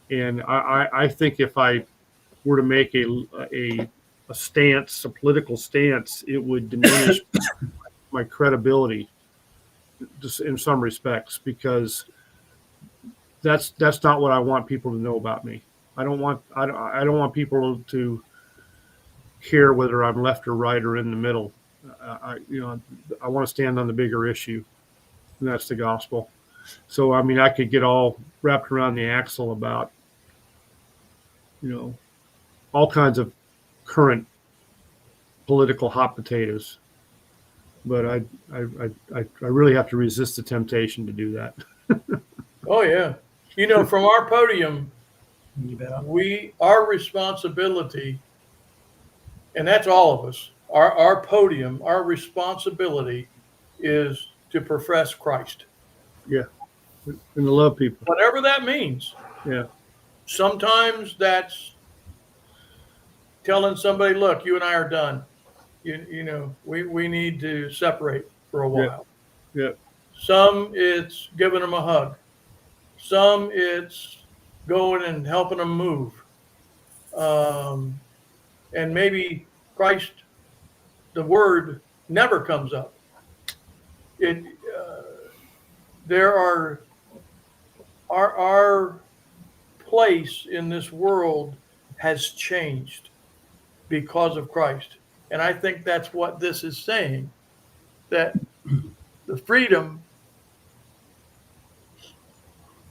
S4: And I think if I were to make a stance, a political stance, it would diminish my credibility just in some respects, because that's not what I want people to know about me. I don't want people to care whether I'm left or right or in the middle. I want to stand on the bigger issue, and that's the gospel. So, I could get all wrapped around the axle about, all kinds of current political hot potatoes, but I really have to resist the temptation to do that.
S6: Oh yeah. From our podium,
S3: You bet.
S6: our responsibility, and that's all of us, our podium, our responsibility is to profess Christ.
S4: Yeah. And to love people.
S6: Whatever that means.
S4: Yeah.
S6: Sometimes that's telling somebody, look, you and I are done. you know, we need to separate for a
S4: Yeah.
S6: while.
S4: Yeah.
S6: Some it's giving them a hug. Some it's going and helping them move. And maybe Christ, the word never comes up. It there are our place in this world has changed because of Christ. And I think that's what this is saying, that the freedom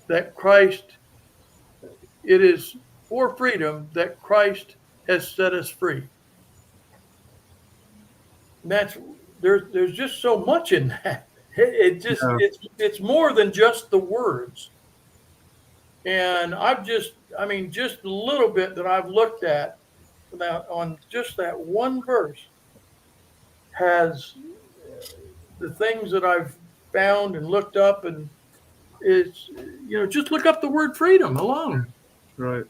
S6: that Christ, it is for freedom that Christ has set us free. And that's there's just so much in that. It just
S4: Yeah.
S6: it's more than just the words. And just a little bit that I've looked at on just that one verse has the things that I've found and looked up, and it's, just look up the word freedom alone.
S4: Right.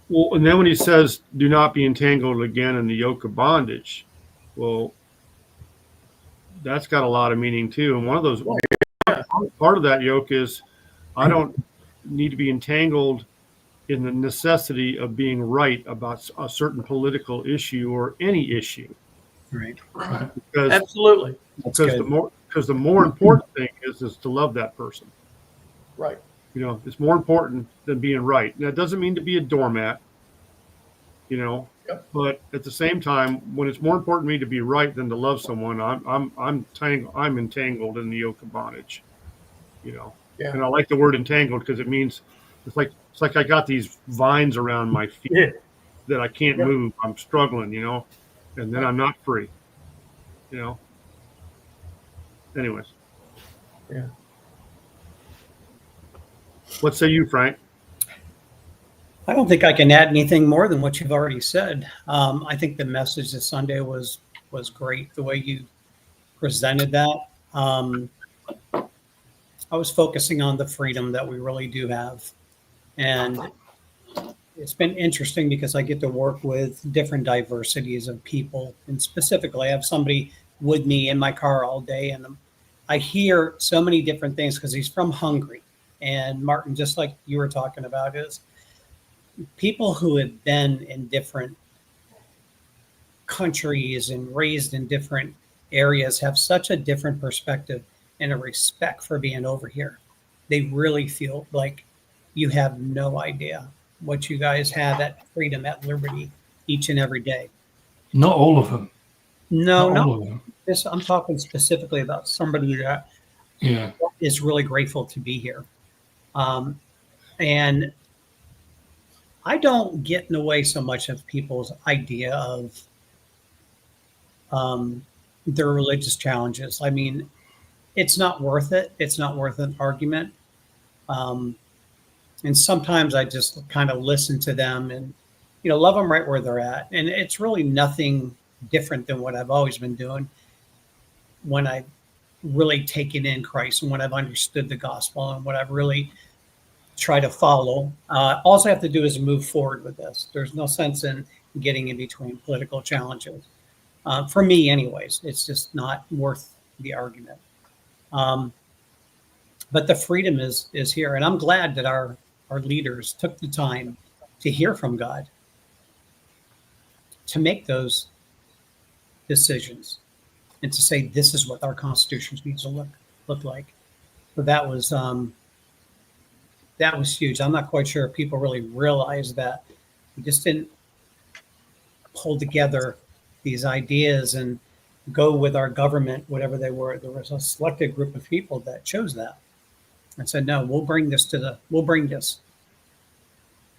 S4: Well, and then when he says, "Do not be entangled again in the yoke of bondage," well, that's got a lot of meaning too. And one of those, part of that yoke is, I don't need to be entangled in the necessity of being right about a certain political issue or any issue.
S3: Right.
S4: Because
S6: Absolutely.
S3: That's
S4: because
S3: good.
S4: the more important thing is to love that person.
S6: Right.
S4: It's more important than being right. Now, it doesn't mean to be a doormat,
S6: Yep.
S4: but at the same time, when it's more important to me to be right than to love someone, I'm entangled in the yoke of bondage,
S6: Yeah.
S4: And I like the word entangled because it means it's like I got these vines around my feet
S6: Yeah.
S4: that I can't
S6: Yep.
S4: move. I'm struggling, and then I'm not free, Anyways.
S6: Yeah.
S4: What say you, Frank?
S3: I don't think I can add anything more than what you've already said. I think the message this Sunday was great. The way you presented that. I was focusing on the freedom that we really do have. And it's been interesting because I get to work with different diversities of people. And specifically, I have somebody with me in my car all day. And I hear so many different things because he's from Hungary. And Martin, just like you were talking about, is people who have been in different countries and raised in different areas have such a different perspective and a respect for being over here. They really feel like you have no idea what you guys have at freedom, at liberty, each and every day.
S5: Not all of them.
S3: No,
S5: Not
S3: no.
S5: all of them.
S3: I'm talking specifically about somebody that
S5: Yeah.
S3: is really grateful to be here. And I don't get in the way so much of people's idea of their religious challenges. I mean, it's not worth it. It's not worth an argument. And sometimes I just kind of listen to them and, love them right where they're at. And it's really nothing different than what I've always been doing when I really taken in Christ and when I've understood the gospel and what I've really tried to follow. All I have to do is move forward with this. There's no sense in getting in between political challenges. For me anyways, it's just not worth the argument. But the freedom is here. And I'm glad that our leaders took the time to hear from God, to make those decisions and to say, this is what our Constitution needs to look like. So that was huge. I'm not quite sure if people really realize that we just didn't pull together these ideas and go with our government, whatever they were. There was a selected group of people that chose that and said, no, we'll bring this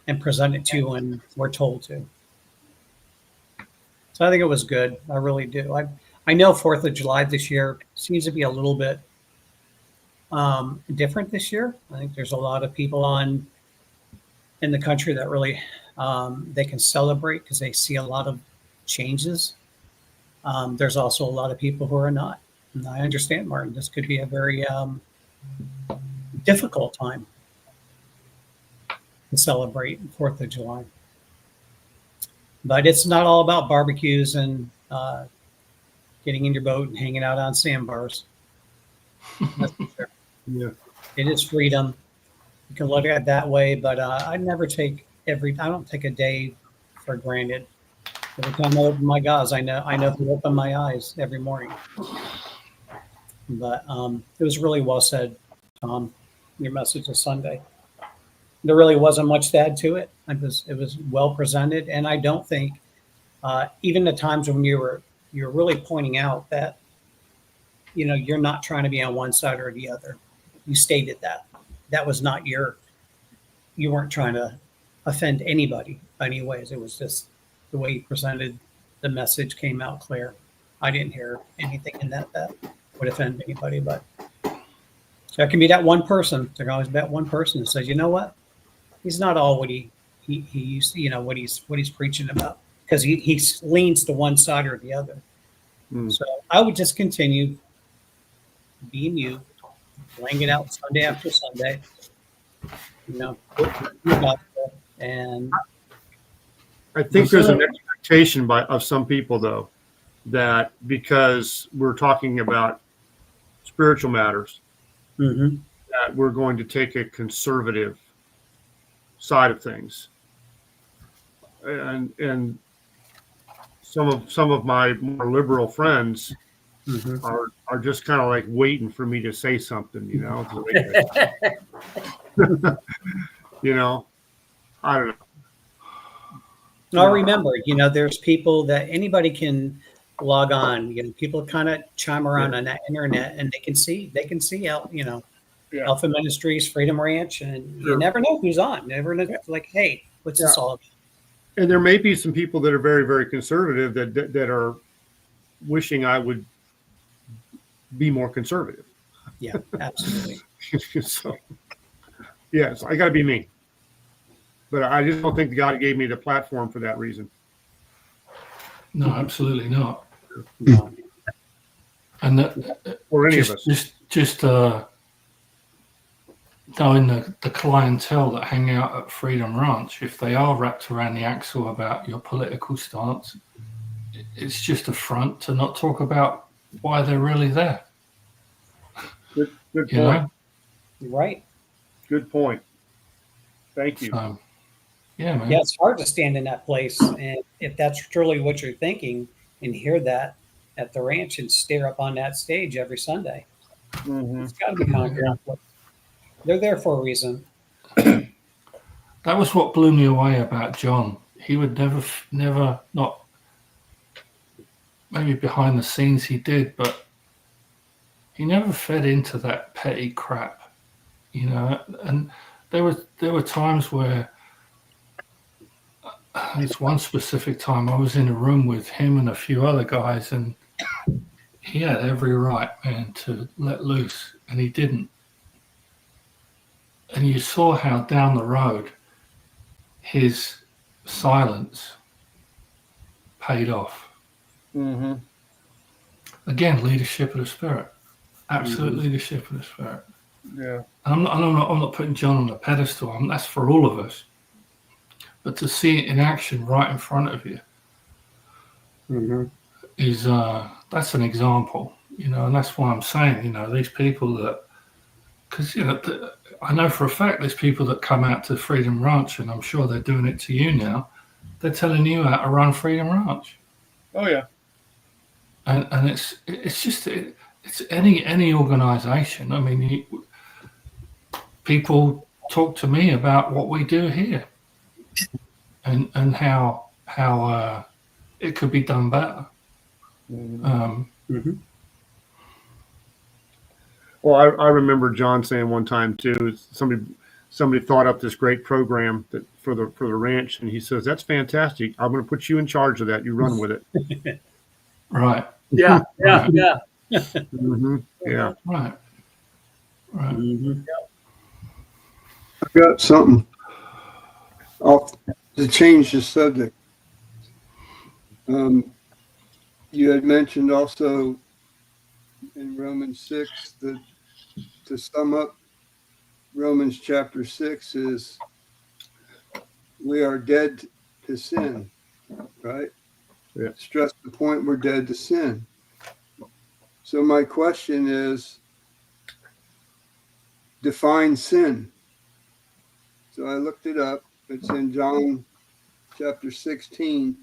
S3: and present it to you when we're told to. So I think it was good. I really do. I know 4th of July this year seems to be a little bit different this year. I think there's a lot of people in the country that really they can celebrate because they see a lot of changes. There's also a lot of people who are not. And I understand, Martin, this could be a very difficult time to celebrate 4th of July. But it's not all about barbecues and getting in your boat and hanging out on sandbars. That's for sure.
S4: Yeah.
S3: It is freedom. You can look at it that way, but I never take I don't take a day for granted. Every time I open my eyes, I know to open my eyes every morning. But it was really well said, Tom, your message of Sunday. There really wasn't much to add to it. It was well presented, and I don't think even the times when you're really pointing out that you're not trying to be on one side or the other. You stated that was not you weren't trying to offend anybody anyways. It was just the way you presented the message came out clear. I didn't hear anything in that would offend anybody, but there can be that one person. There can always be that one person that says, you know what? He's not all what he used to, what he's preaching about, because he leans to one side or the other. So I would just continue being you, laying it out Sunday after Sunday, and
S4: I think there's an expectation of some people, though, that because we're talking about spiritual matters, that we're going to take a conservative side of things, and some of my more liberal friends are just kind of like waiting for me to say something, I don't know.
S3: now remember, there's people that anybody can log on. People kind of chime around on that internet, and they can see Alpha Ministries, Freedom Ranch, and you never know who's on. Never know, like, hey, what's this all about?
S4: And there may be some people that are very, very conservative that are wishing I would be more conservative.
S3: Yeah, absolutely.
S4: So, yes, I got to be me. But I just don't think God gave me the platform for that reason.
S5: No, absolutely not.
S3: No.
S5: And
S4: Or any of us.
S5: just knowing the clientele that hang out at Freedom Ranch, if they are wrapped around the axle about your political stance, it's just a front to not talk about why they're really there.
S4: Good point.
S5: Know?
S3: Right.
S4: Good point. Thank you.
S5: So, yeah, man.
S3: Yeah, it's hard to stand in that place, and if that's truly what you're thinking, and hear that at the ranch and stare up on that stage every Sunday, it's got to be kind of conflict. They're there for a reason.
S5: That was what blew me away about John. He would never not. Maybe behind the scenes he did, but he never fed into that petty crap, And there were times where, it's one specific time I was in a room with him and a few other guys, and he had every right, man, to let loose, and he didn't. And you saw how down the road his silence paid off. Again, leadership of the Spirit, absolute leadership of the Spirit.
S4: Yeah.
S5: And I'm not putting John on a pedestal. That's for all of us. But to see it in action right in front of you is that's an example, and that's why I'm saying, these people that, because I know for a fact there's people that come out to Freedom Ranch, and I'm sure they're doing it to you now. They're telling you how to run Freedom Ranch.
S4: Oh yeah.
S5: And it's any organization. I mean, people talk to me about what we do here, and how it could be done better.
S4: Well, I remember John saying one time too. Somebody thought up this great program for the ranch, and he says, "That's fantastic. I'm going to put you in charge of that. You run with it."
S5: Right.
S6: Yeah.
S4: Yeah.
S5: Right.
S1: I've got something to change the subject. You had mentioned also in Romans 6 that, to sum up Romans chapter 6, is we are dead to sin. right?
S4: Yeah.
S1: Stress the point we're dead to sin. So my question is, define sin. So I looked it up. It's in John chapter 16.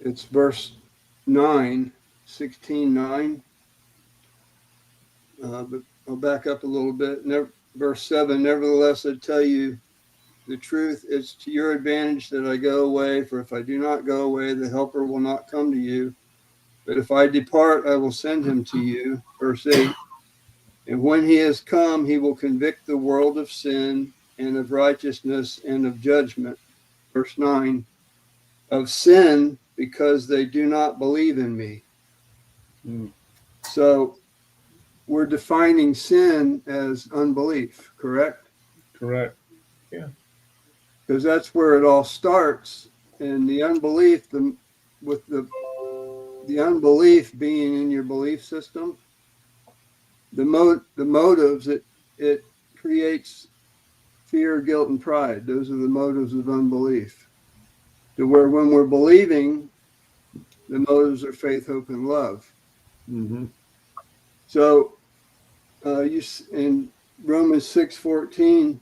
S1: It's verse 9, 16:9. But I'll back up a little bit. Verse 7, nevertheless, I tell you the truth, it's to your advantage that I go away, for if I do not go away, the helper will not come to you. But if I depart, I will send him to you. Verse 8, and when he has come, he will convict the world of sin and of righteousness and of judgment. Verse 9, of sin because they do not believe in me. So we're defining sin as unbelief, correct?
S4: Correct.
S1: Because that's where it all starts. And the unbelief, with the unbelief being in your belief system, the motives, it creates fear, guilt, and pride. Those are the motives of unbelief. To where when we're believing, the motives are faith, hope, and love.
S4: Mm-hmm.
S1: So in Romans 6:14,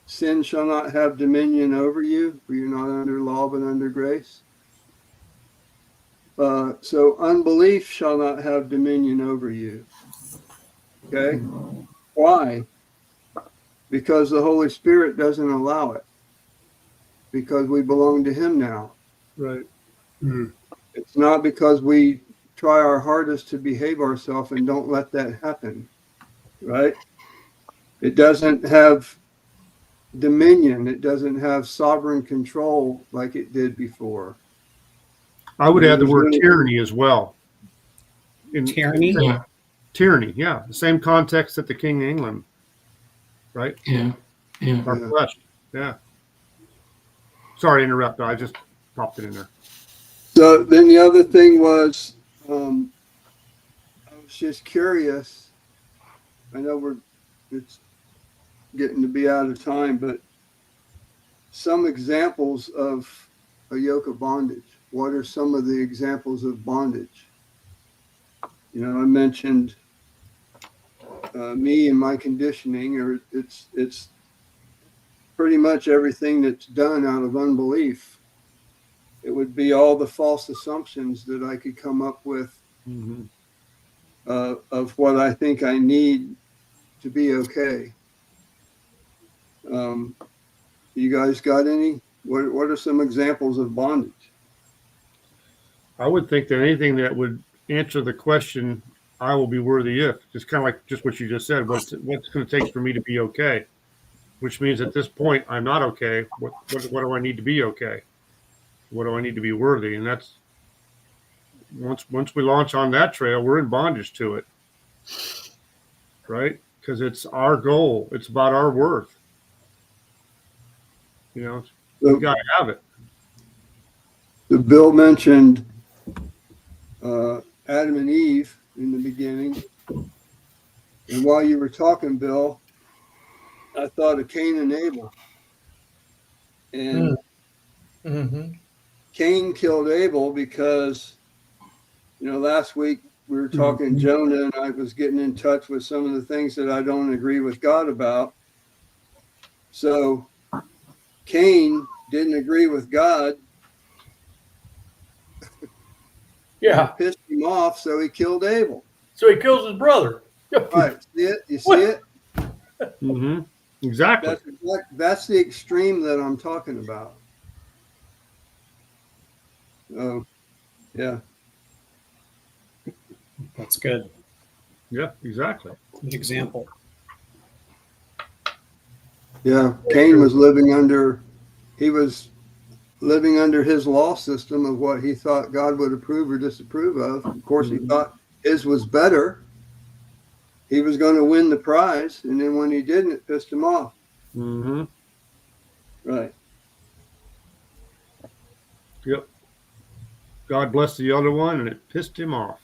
S1: sin shall not have dominion over you, for you're not under law but under grace. So unbelief shall not have dominion over you. Okay? Why? Because the Holy Spirit doesn't allow it. Because we belong to Him now.
S4: Right.
S1: It's not because we try our hardest to behave ourselves and don't let that happen. Right? It doesn't have dominion. It doesn't have sovereign control like it did before.
S4: I would add the word tyranny as well.
S3: Tyranny?
S5: Yeah.
S4: Tyranny, yeah. The same context that the King of England, right?
S5: Yeah. Yeah.
S4: Our flesh. Yeah. Sorry to interrupt. I just popped it in there.
S1: So then the other thing was, I was just curious. I know it's getting to be out of time, but some examples of a yoke of bondage. What are some of the examples of bondage? You know, I mentioned me and my conditioning, or it's pretty much everything that's done out of unbelief. It would be all the false assumptions that I could come up with of what I think I need to be okay. You guys got any? What are some examples of bondage?
S4: I would think that anything that would answer the question, I will be worthy if, just kind of like just what you just said, what's going to take for me to be okay? Which means at this point, I'm not okay. What do I need to be okay? What do I need to be worthy? And that's once we launch on that trail, we're in bondage to it, right? Because it's our goal. It's about our worth. You know, we got to have it.
S1: The Bill mentioned Adam and Eve in the beginning, and while you were talking, Bill, I thought of Cain and Abel, and Cain killed Abel because, you know, last week we were talking Jonah, and I was getting in touch with some of the things that I don't agree with God about. So Cain didn't agree with God.
S6: Yeah.
S1: It pissed him off, so he killed Abel.
S6: So he kills his brother.
S1: Right. See it? You see
S6: What?
S1: it?
S4: Mm-hmm. Exactly.
S1: That's the extreme that I'm talking about. Oh, yeah.
S3: That's good.
S4: Yeah, exactly.
S3: Good example.
S1: Yeah. Cain was living under his law system of what he thought God would approve or disapprove of. Of course, he thought his was better. He was going to win the prize. And then when he didn't, it pissed him off.
S4: Mm-hmm.
S1: Right.
S4: Yep. God blessed the other one, and it pissed him off.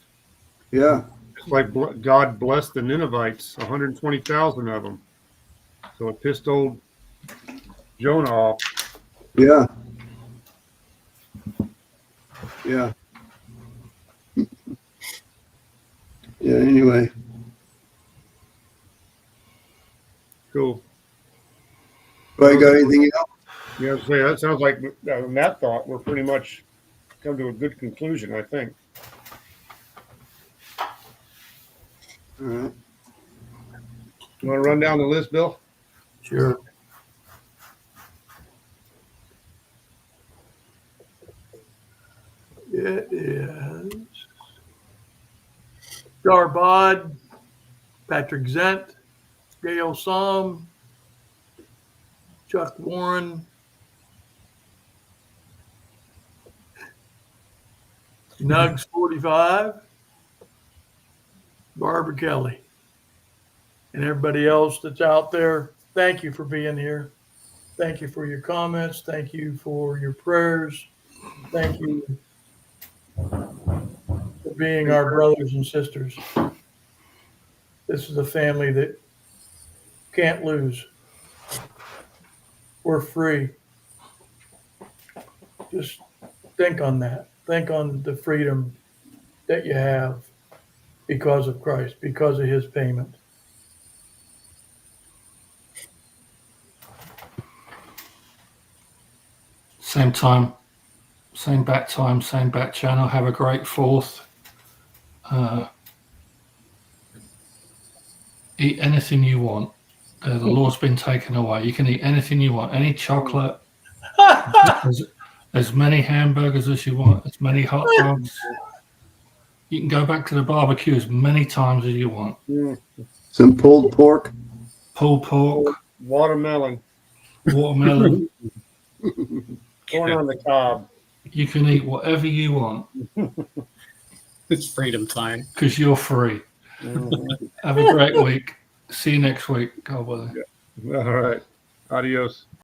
S1: Yeah.
S4: It's like God blessed the Ninevites, 120,000 of them. So it pissed old Jonah off.
S1: Yeah. Yeah. Yeah, anyway.
S4: Cool.
S1: Well, you got anything else?
S4: Yeah, so that sounds like on that thought, we're pretty much come to a good conclusion, I think.
S1: All right.
S4: You want to run down the list, Bill?
S6: Sure. It is Jarbod, Patrick Zent, Gail Som, Chuck Warren, Nugs 45, Barbara Kelly, and everybody else that's out there. Thank you for being here. Thank you for your comments. Thank you for your prayers. Thank you for being our brothers and sisters. This is a family that can't lose. We're free. Just think on that. Think on the freedom that you have because of Christ, because of his payment.
S5: Same time, same bat time, same bat channel. Have a great 4th. Eat anything you want. The law's been taken away. You can eat anything you want. Any chocolate. As many hamburgers as you want. As many hot dogs. You can go back to the barbecue as many times as you want.
S1: Some pulled pork.
S5: Pulled pork,
S4: Watermelon,
S5: watermelon.
S4: corn on the cob.
S5: You can eat whatever you want
S3: It's freedom time.
S5: because you're free. Have a great week. See you next week. God willing.
S4: All right. Adios.